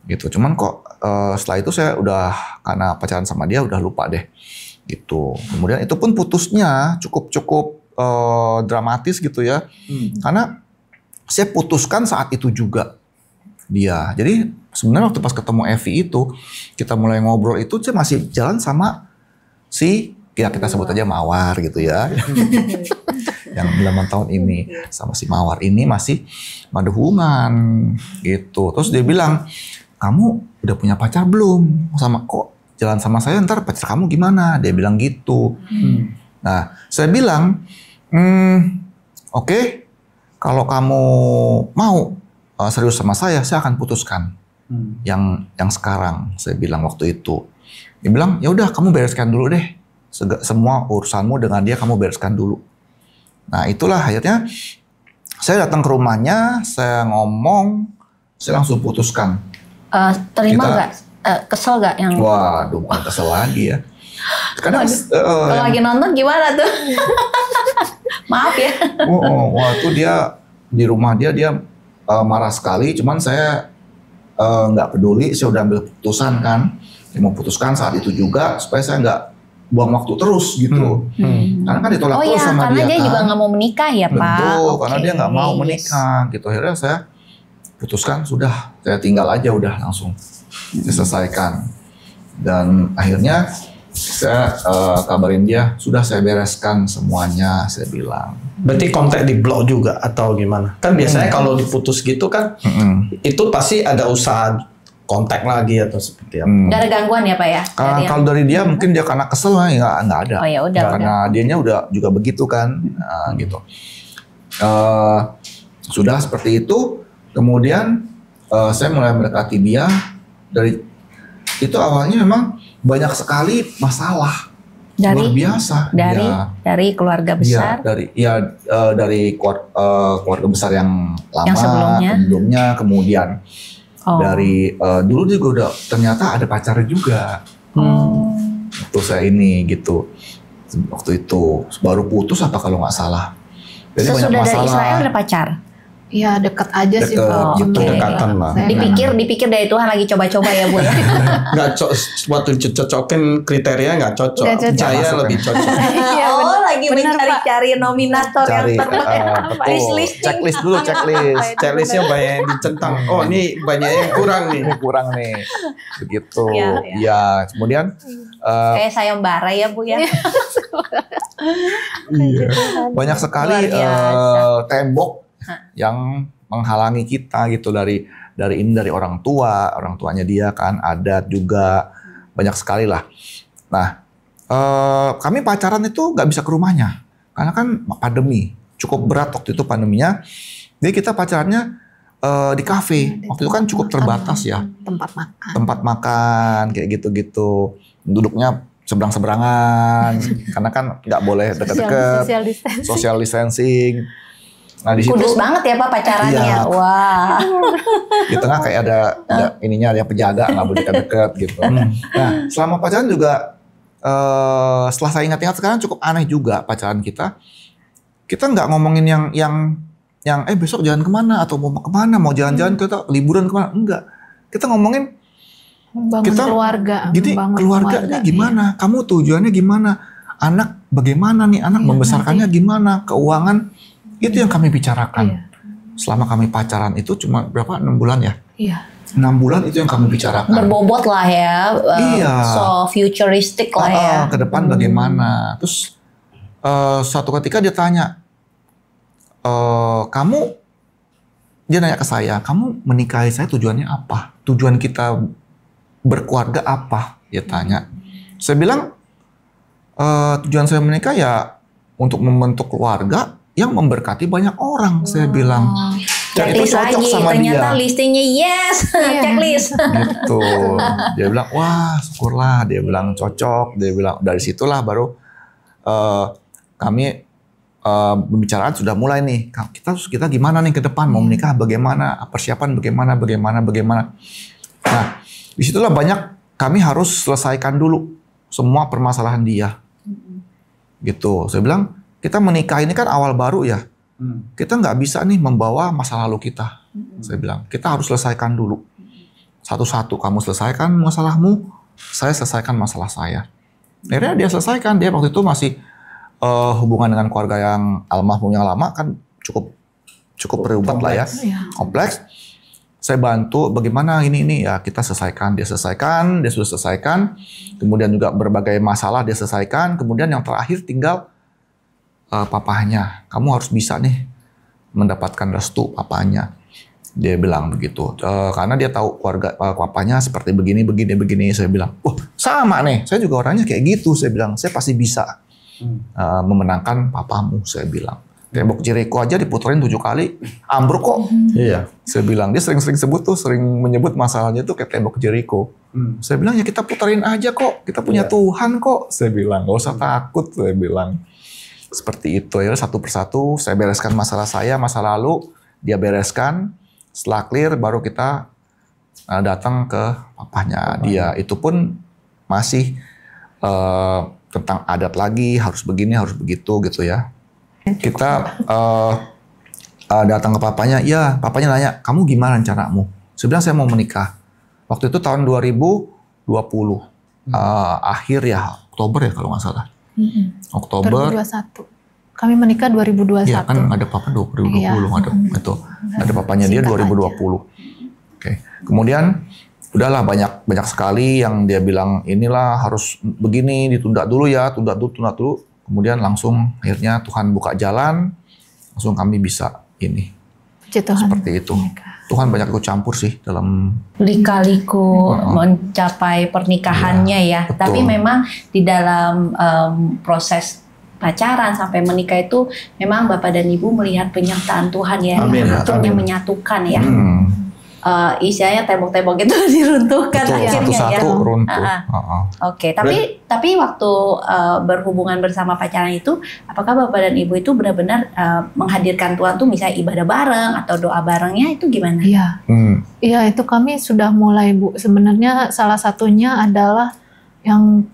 Gitu. Cuman kok setelah itu saya udah karena pacaran sama dia udah lupa deh. Gitu. Kemudian itu pun putusnya cukup dramatis gitu ya. Karena saya putuskan saat itu juga dia. Jadi sebenarnya waktu pas ketemu Evi itu kita mulai ngobrol itu saya masih jalan sama si ya kita sebut aja Mawar gitu ya. Yang 8 tahun ini sama si Mawar ini masih ada hubungan gitu. Terus dia bilang, kamu udah punya pacar belum? Sama kok jalan sama saya ntar pacar kamu gimana? Dia bilang gitu. Nah saya bilang, oke, kalau kamu mau serius sama saya akan putuskan yang sekarang. Saya bilang waktu itu. Dia bilang, ya udah kamu bereskan dulu deh. Semua urusanmu dengan dia kamu bereskan dulu. Nah itulah akhirnya saya datang ke rumahnya, saya ngomong, saya langsung putuskan. Terima nggak? Kesel nggak yang? Waduh, bukan kesel lagi ya. Kadang Kalau lagi nonton gimana tuh? Maaf ya. Waktu dia di rumah dia marah sekali. Cuman saya nggak peduli. Saya udah ambil keputusan kan. Dia mau putuskan saat itu juga supaya saya nggak buang waktu terus gitu. Karena kan ditolak terus sama karena dia dia kan. juga nggak mau menikah ya Pak. Betul, karena Oke, dia nggak mau yes. menikah gitu. Akhirnya saya putuskan sudah, saya tinggal aja udah langsung diselesaikan. Dan akhirnya saya kabarin dia, sudah saya bereskan semuanya, saya bilang. Berarti kontak di blog juga atau gimana? Kan biasanya kalau diputus gitu kan, itu pasti ada usaha kontak lagi atau seperti apa? Gak ada gangguan ya Pak ya? Kalau dari dia mungkin dia karena kesel lah, nggak ada. Oh ya udah. Karena dianya udah juga begitu kan, gitu. Sudah seperti itu, kemudian saya mulai mendekati dia. Dari itu awalnya memang banyak sekali masalah, luar biasa. Dari keluarga besar. Dari keluarga besar yang lama, sebelumnya. kemudian. Dari dulu juga udah ternyata ada pacarnya juga. Waktu saya ini gitu. Waktu itu baru putus apa kalau nggak salah. Jadi Sesudah banyak masalah. dari Israel ada pacar? Iya dekat aja sih Pak. Gitu. Dekatan lah. Dipikir dari Tuhan lagi coba-coba ya Bu ya. Nggak waktu dicocokin kriteria nggak cocok. Saya lebih cocok. Lagi mencari-cari nominator yang tepat. Betul. Checklist dulu, checklist. Checklistnya banyak yang dicentang. Oh ini banyak yang kurang nih. Kurang nih. Begitu. Iya. Ya, kemudian kayak sayembara ya Bu ya. banyak sekali tembok yang menghalangi kita gitu dari orang tuanya dia kan, adat juga banyak sekali lah. Nah, kami pacaran itu nggak bisa ke rumahnya karena kan pandemi, cukup berat waktu itu pandeminya. Jadi kita pacarannya di kafe. Waktu itu kan cukup terbatas ya. Tempat makan kayak gitu-gitu. Duduknya seberang-seberangan karena kan nggak boleh dekat-dekat. Social distancing. Nah, di situ kudus banget ya Pak pacarannya. Iya. Wah. Di tengah kayak ada ininya, ada penjaga, nggak boleh dekat-dekat gitu. Nah, selama pacaran juga setelah saya ingat-ingat sekarang cukup aneh juga pacaran kita. Kita nggak ngomongin yang besok jalan kemana atau mau kemana, mau jalan-jalan kita liburan kemana, enggak. Kita ngomongin keluarga. Jadi keluarganya gimana? Kamu tujuannya gimana? Anak bagaimana nih? Anak membesarkannya gimana? Keuangan. Itu yang kami bicarakan. Selama kami pacaran itu cuma berapa? 6 bulan ya? Iya. 6 bulan itu yang kami bicarakan. Berbobot lah ya. So futuristic lah ya. Ke depan bagaimana. Terus suatu ketika dia tanya, dia nanya ke saya, kamu menikahi saya tujuannya apa? Tujuan kita berkeluarga apa? Dia tanya. Saya bilang, tujuan saya menikah ya untuk membentuk keluarga yang memberkati banyak orang, saya bilang. Dan itu Checklist cocok lagi, sama ternyata dia. listingnya yes, checklist. Gitu. Dia bilang, wah syukurlah. Dia bilang cocok. Dia bilang, dari situlah baru kami pembicaraan sudah mulai nih. Kita gimana nih ke depan? Mau menikah bagaimana? Persiapan bagaimana? Nah, disitulah banyak kami harus selesaikan dulu semua permasalahan dia. Gitu. Saya bilang, kita menikah ini kan awal baru ya. Kita nggak bisa nih membawa masa lalu kita. Saya bilang, kita harus selesaikan dulu. Satu-satu, kamu selesaikan masalahmu, saya selesaikan masalah saya. Akhirnya dia selesaikan. Dia waktu itu masih hubungan dengan keluarga yang almarhum yang lama kan cukup berubah lah ya. Kompleks. Saya bantu bagaimana ini ya kita selesaikan. Dia sudah selesaikan. Kemudian juga berbagai masalah dia selesaikan. Kemudian yang terakhir tinggal papahnya, kamu harus bisa nih mendapatkan restu papanya. Dia bilang begitu, karena dia tahu keluarga papanya seperti begini. Saya bilang, sama nih, saya juga orangnya kayak gitu. Saya bilang, saya pasti bisa memenangkan papamu. Saya bilang, tembok Jericho aja diputerin 7 kali, ambruk kok. Iya. Saya bilang, dia sering menyebut masalahnya itu kayak tembok Jericho. Saya bilang, ya kita puterin aja kok, kita punya Tuhan kok. Saya bilang, gak usah takut. Saya bilang. Seperti itu ya, satu persatu saya bereskan masalah saya, masa lalu dia bereskan. Setelah clear baru kita datang ke papahnya dia. Itu pun masih tentang adat lagi, harus begini, harus begitu gitu ya. Kita datang ke papanya, ya papanya nanya, kamu gimana rencanamu? Saya bilang saya mau menikah. Waktu itu tahun 2020 akhir ya, Oktober ya kalau nggak salah. Oktober 2021. Kami menikah 2021. Iya kan ada papa 2020, Iya. ada papanya dia 2020. Oke. Kemudian udahlah banyak sekali yang dia bilang inilah harus begini, ditunda dulu ya, tunda dulu. Kemudian langsung akhirnya Tuhan buka jalan, langsung kami bisa ini. Puji Tuhan. Seperti itu. Tuhan banyak ikut campur sih dalam lika-liku mencapai pernikahannya ya. betul. Tapi memang di dalam proses pacaran sampai menikah itu memang Bapak dan Ibu melihat penyertaan Tuhan ya, Amin. yang menyatukan ya. Istilahnya tembok-tembok itu diruntuhkan Betul, akhirnya ya. satu-satu runtuh. Oke, tapi waktu berhubungan bersama pacaran itu, apakah Bapak dan Ibu itu benar-benar menghadirkan Tuhan tuh misalnya ibadah bareng atau doa barengnya itu gimana? Iya. Iya, itu kami sudah mulai, Bu. Sebenarnya salah satunya adalah yang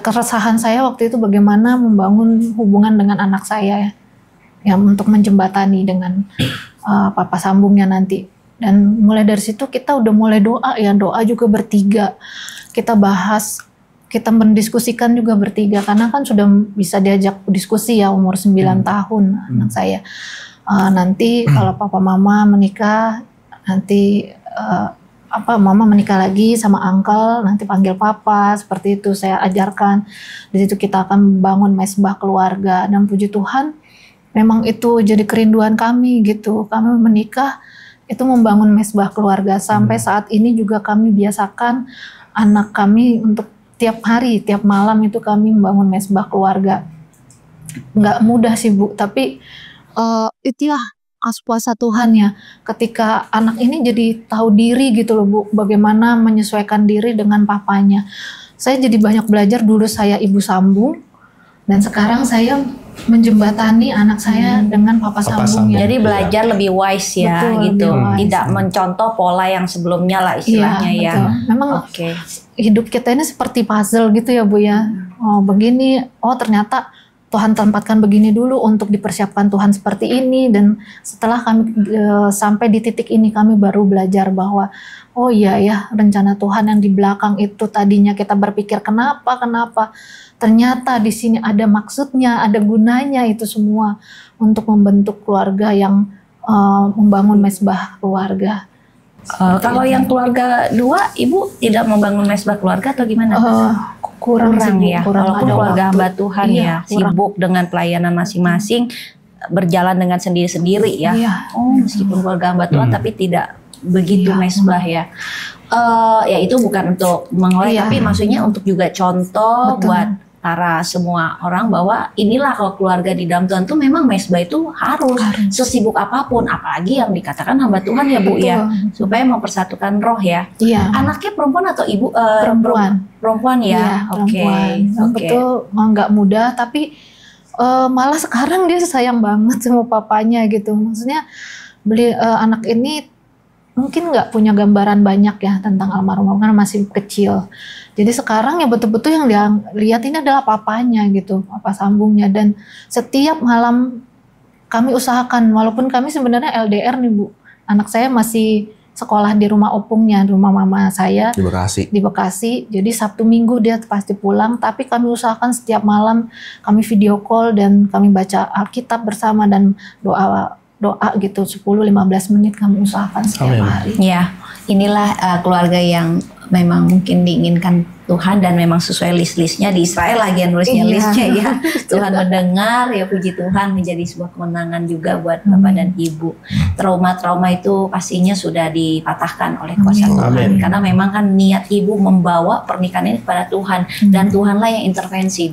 keresahan saya waktu itu bagaimana membangun hubungan dengan anak saya ya, untuk menjembatani dengan papa sambungnya nanti. Dan mulai dari situ kita udah mulai doa juga bertiga. Kita bahas, kita mendiskusikan juga bertiga karena kan sudah bisa diajak diskusi ya, umur 9 tahun anak saya. Nanti kalau papa mama menikah, nanti mama menikah lagi sama uncle, nanti panggil papa, seperti itu saya ajarkan. Di situ kita akan membangun mesbah keluarga, dan puji Tuhan memang itu jadi kerinduan kami gitu. Kami menikah itu membangun mesbah keluarga. Sampai saat ini juga kami biasakan anak kami untuk tiap hari, tiap malam itu kami membangun mesbah keluarga. Nggak mudah sih Bu, tapi itulah kas puasa Tuhan ya, ketika anak ini jadi tahu diri gitu loh Bu, bagaimana menyesuaikan diri dengan papanya. Saya jadi banyak belajar, dulu saya ibu sambung, dan sekarang saya menjembatani anak saya dengan papa sambungnya. Jadi belajar lebih wise ya. Betul, gitu, wise. Tidak mencontoh pola yang sebelumnya lah istilahnya ya. Betul. Memang hidup kita ini seperti puzzle gitu ya Bu ya. Oh begini, ternyata Tuhan tempatkan begini dulu untuk dipersiapkan Tuhan seperti ini, dan setelah kami sampai di titik ini kami baru belajar bahwa oh iya ya, rencana Tuhan yang di belakang itu tadinya kita berpikir kenapa ternyata di sini ada maksudnya, ada gunanya itu semua untuk membentuk keluarga yang membangun mesbah keluarga. Kalau yang keluarga dua, Ibu tidak membangun mesbah keluarga atau gimana? Kurang ya. Walaupun keluarga hamba Tuhan ya, sibuk dengan pelayanan masing-masing, berjalan dengan sendiri-sendiri ya. Meskipun keluarga hamba Tuhan tapi tidak begitu mesbah ya. Ya itu bukan untuk mengoleh, tapi maksudnya untuk juga contoh buat para semua orang bahwa inilah kalau keluarga di dalam Tuhan tuh memang mesbah itu harus sesibuk apapun, apalagi yang dikatakan hamba Tuhan ya Bu ya, supaya mempersatukan roh ya. Anaknya perempuan atau ibu? Perempuan ya. Oke. Betul, nggak mudah, tapi malah sekarang dia sayang banget sama papanya gitu. Maksudnya anak ini mungkin nggak punya gambaran banyak ya tentang almarhum karena masih kecil. Jadi sekarang ya betul-betul yang dia lihat ini adalah papanya gitu, papa sambungnya. Dan setiap malam kami usahakan, walaupun kami sebenarnya LDR nih Bu, anak saya masih sekolah di rumah opungnya, rumah mama saya di Bekasi. Jadi Sabtu Minggu dia pasti pulang, tapi kami usahakan setiap malam kami video call dan kami baca Alkitab bersama dan doa gitu 10-15 menit kami usahakan setiap hari. Ya, inilah keluarga yang memang mungkin diinginkan Tuhan dan memang sesuai list-listnya di Israel lagi yang nulisnya listnya ya. Tuhan mendengar ya, puji Tuhan, menjadi sebuah kemenangan juga buat Bapak dan Ibu. Trauma-trauma itu pastinya sudah dipatahkan oleh kuasa Tuhan. Karena memang kan niat Ibu membawa pernikahan ini kepada Tuhan dan Tuhanlah yang intervensi.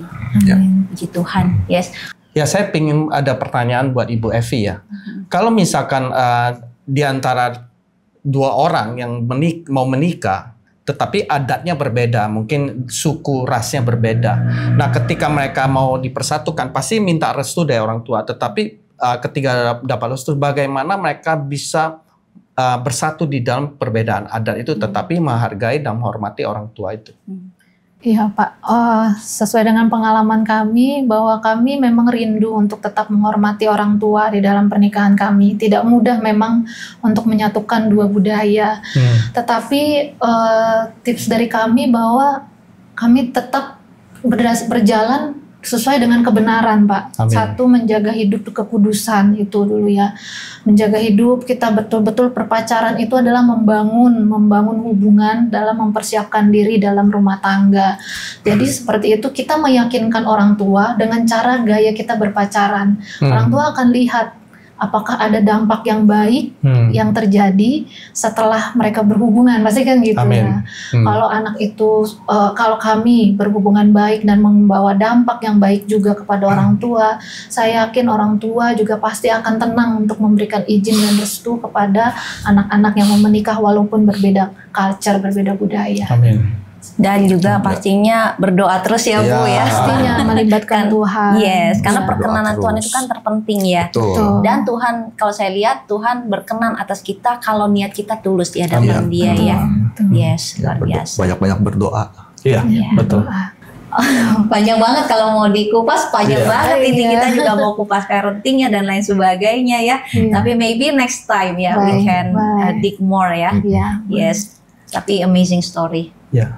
Puji Tuhan. Yes. Ya, saya ingin ada pertanyaan buat Ibu Evi ya. Kalau misalkan di antara dua orang yang mau menikah, tetapi adatnya berbeda, mungkin suku rasnya berbeda. Nah, ketika mereka mau dipersatukan, pasti minta restu dari orang tua. Tetapi ketika dapat restu, bagaimana mereka bisa bersatu di dalam perbedaan adat itu, tetapi menghargai dan menghormati orang tua itu? Iya Pak, sesuai dengan pengalaman kami bahwa kami memang rindu untuk tetap menghormati orang tua di dalam pernikahan kami. Tidak mudah memang untuk menyatukan dua budaya, tetapi tips dari kami bahwa kami tetap berjalan sesuai dengan kebenaran, Pak. Amin. Satu, menjaga hidup kekudusan itu dulu ya. Menjaga hidup, kita betul-betul perpacaran itu adalah membangun hubungan dalam mempersiapkan diri dalam rumah tangga. Jadi seperti itu kita meyakinkan orang tua dengan cara gaya kita berpacaran. Orang tua akan lihat apakah ada dampak yang baik yang terjadi setelah mereka berhubungan, pasti kan gitu. Amin. Ya. Kalau anak itu, kalau kami berhubungan baik dan membawa dampak yang baik juga kepada orang tua, saya yakin orang tua juga pasti akan tenang untuk memberikan izin dan restu kepada anak-anak yang mau menikah walaupun berbeda culture, berbeda budaya. Amin. Dan juga pastinya berdoa terus ya Bu ya. Pastinya melibatkan Tuhan. Yes, karena Ya. perkenanan Tuhan itu kan terpenting ya. Betul. Dan Tuhan, kalau saya lihat Tuhan berkenan atas kita kalau niat kita tulus di hadapan Dia ya. Yes, luar biasa. Banyak-banyak berdoa. Iya, betul. Panjang banget kalau mau dikupas, panjang Iya. banget ini Iya. kita juga mau kupas parentingnya dan lain sebagainya ya. Iya. Tapi maybe next time ya we Baik, can baik. dig more ya. Iya. Yes, tapi amazing story. Ya,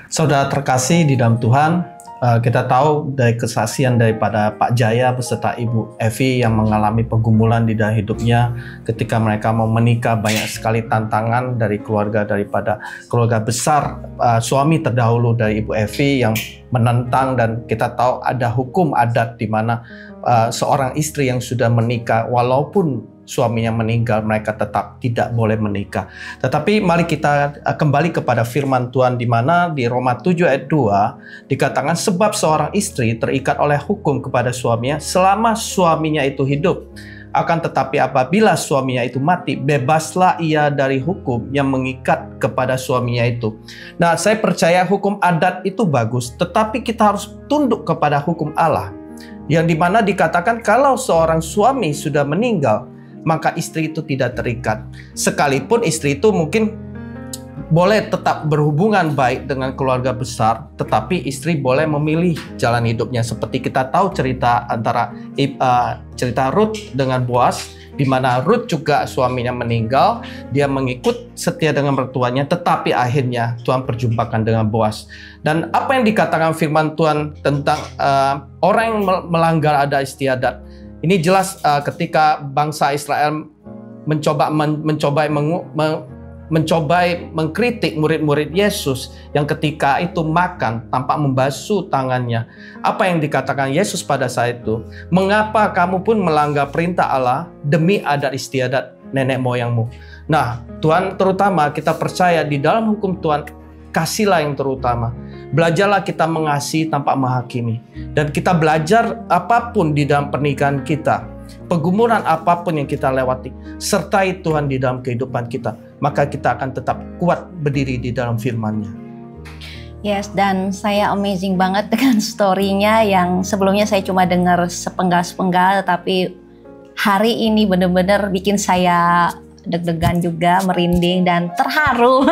saudara terkasih di dalam Tuhan, kita tahu dari kesaksian daripada Pak Jaya beserta Ibu Evi yang mengalami pergumulan di dalam hidupnya ketika mereka mau menikah, banyak sekali tantangan dari daripada keluarga besar suami terdahulu dari Ibu Evi yang menentang, dan kita tahu ada hukum adat di mana seorang istri yang sudah menikah walaupun suaminya meninggal, mereka tetap tidak boleh menikah. Tetapi mari kita kembali kepada firman Tuhan di mana di Roma 7 ayat 2 dikatakan, sebab seorang istri terikat oleh hukum kepada suaminya selama suaminya itu hidup. Akan tetapi apabila suaminya itu mati, bebaslah ia dari hukum yang mengikat kepada suaminya itu. Nah, saya percaya hukum adat itu bagus, tetapi kita harus tunduk kepada hukum Allah. Yang dimana dikatakan kalau seorang suami sudah meninggal, maka istri itu tidak terikat. Sekalipun istri itu mungkin boleh tetap berhubungan baik dengan keluarga besar, tetapi istri boleh memilih jalan hidupnya. Seperti kita tahu cerita antara cerita Ruth dengan Boaz, di mana Ruth juga suaminya meninggal, dia mengikut setia dengan mertuanya, tetapi akhirnya Tuhan perjumpakan dengan Boaz. Dan apa yang dikatakan firman Tuhan tentang orang yang melanggar adat istiadat, ini jelas ketika bangsa Israel mencoba mengkritik murid-murid Yesus yang ketika itu makan tanpa membasuh tangannya. Apa yang dikatakan Yesus pada saat itu? Mengapa kamu pun melanggar perintah Allah demi adat istiadat nenek moyangmu? Nah, Tuhan terutama kita percaya di dalam hukum Tuhan, kasihlah yang terutama. Belajarlah kita mengasihi tanpa menghakimi. Dan kita belajar apapun di dalam pernikahan kita, pergumulan apapun yang kita lewati, sertai Tuhan di dalam kehidupan kita, maka kita akan tetap kuat berdiri di dalam firman-Nya. Yes, dan saya amazing banget dengan story-nya yang sebelumnya saya cuma dengar sepenggal-sepenggal, tapi hari ini benar-benar bikin saya deg-degan juga, merinding dan terharu.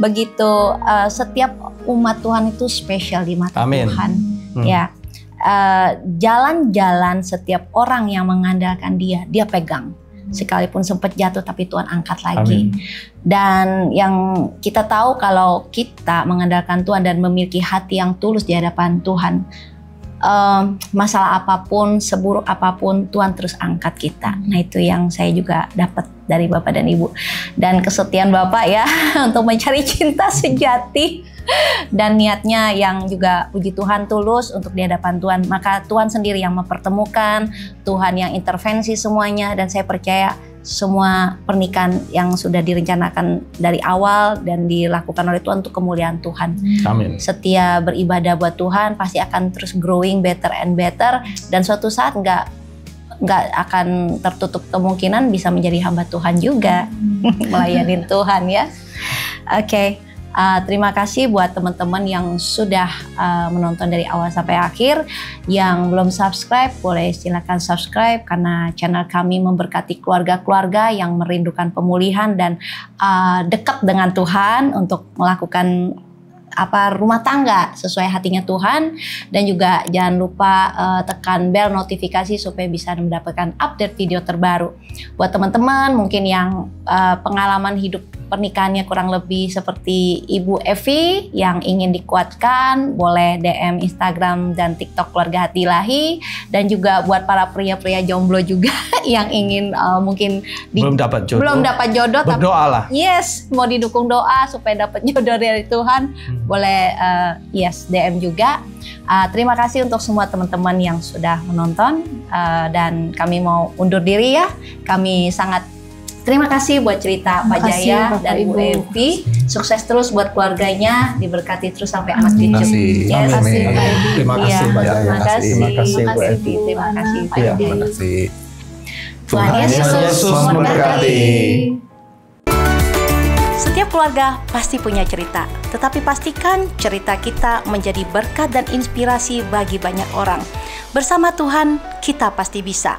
Begitu, setiap umat Tuhan itu spesial di mata Amin. Tuhan. Ya, jalan-jalan setiap orang yang mengandalkan dia pegang. Sekalipun sempat jatuh, tapi Tuhan angkat lagi. Amin. Dan yang kita tahu kalau kita mengandalkan Tuhan dan memiliki hati yang tulus di hadapan Tuhan, masalah apapun, seburuk apapun, Tuhan terus angkat kita. Nah, itu yang saya juga dapat dari Bapak dan Ibu. Dan kesetiaan Bapak ya untuk mencari cinta sejati dan niatnya yang juga puji Tuhan tulus untuk di hadapan Tuhan. Maka Tuhan sendiri yang mempertemukan, Tuhan yang intervensi semuanya, dan saya percaya semua pernikahan yang sudah direncanakan dari awal dan dilakukan oleh Tuhan untuk kemuliaan Tuhan. Amin. Setia beribadah buat Tuhan pasti akan terus growing better and better, dan suatu saat nggak akan tertutup kemungkinan bisa menjadi hamba Tuhan juga, melayani Tuhan ya. Oke. Terima kasih buat teman-teman yang sudah menonton dari awal sampai akhir. Yang belum subscribe, boleh silakan subscribe karena channel kami memberkati keluarga-keluarga yang merindukan pemulihan dan dekat dengan Tuhan untuk melakukan rumah tangga sesuai hatinya Tuhan. Dan juga jangan lupa tekan bel notifikasi supaya bisa mendapatkan update video terbaru. Buat teman-teman mungkin yang pengalaman hidup pernikahannya kurang lebih seperti Ibu Evi yang ingin dikuatkan, boleh DM Instagram dan TikTok Keluarga Hati Ilahi. Dan juga buat para pria-pria jomblo juga yang ingin mungkin belum dapat jodoh, tapi berdoalah. yes, mau didukung doa supaya dapat jodoh dari Tuhan, boleh yes DM juga. Terima kasih untuk semua teman-teman yang sudah menonton, dan kami mau undur diri ya. Kami sangat terima kasih buat cerita Pak Jaya dan Bu Evi. Sukses terus buat keluarganya, diberkati terus sampai anak cucu. Terima kasih. Terima kasih Pak Jaya. Terima kasih. Terima kasih Bu Terima Evi. Terima kasih Pak Iya, Jaya. Terima kasih. Tuhan Yesus memberkati. Setiap keluarga pasti punya cerita, tetapi pastikan cerita kita menjadi berkat dan inspirasi bagi banyak orang. Bersama Tuhan, kita pasti bisa.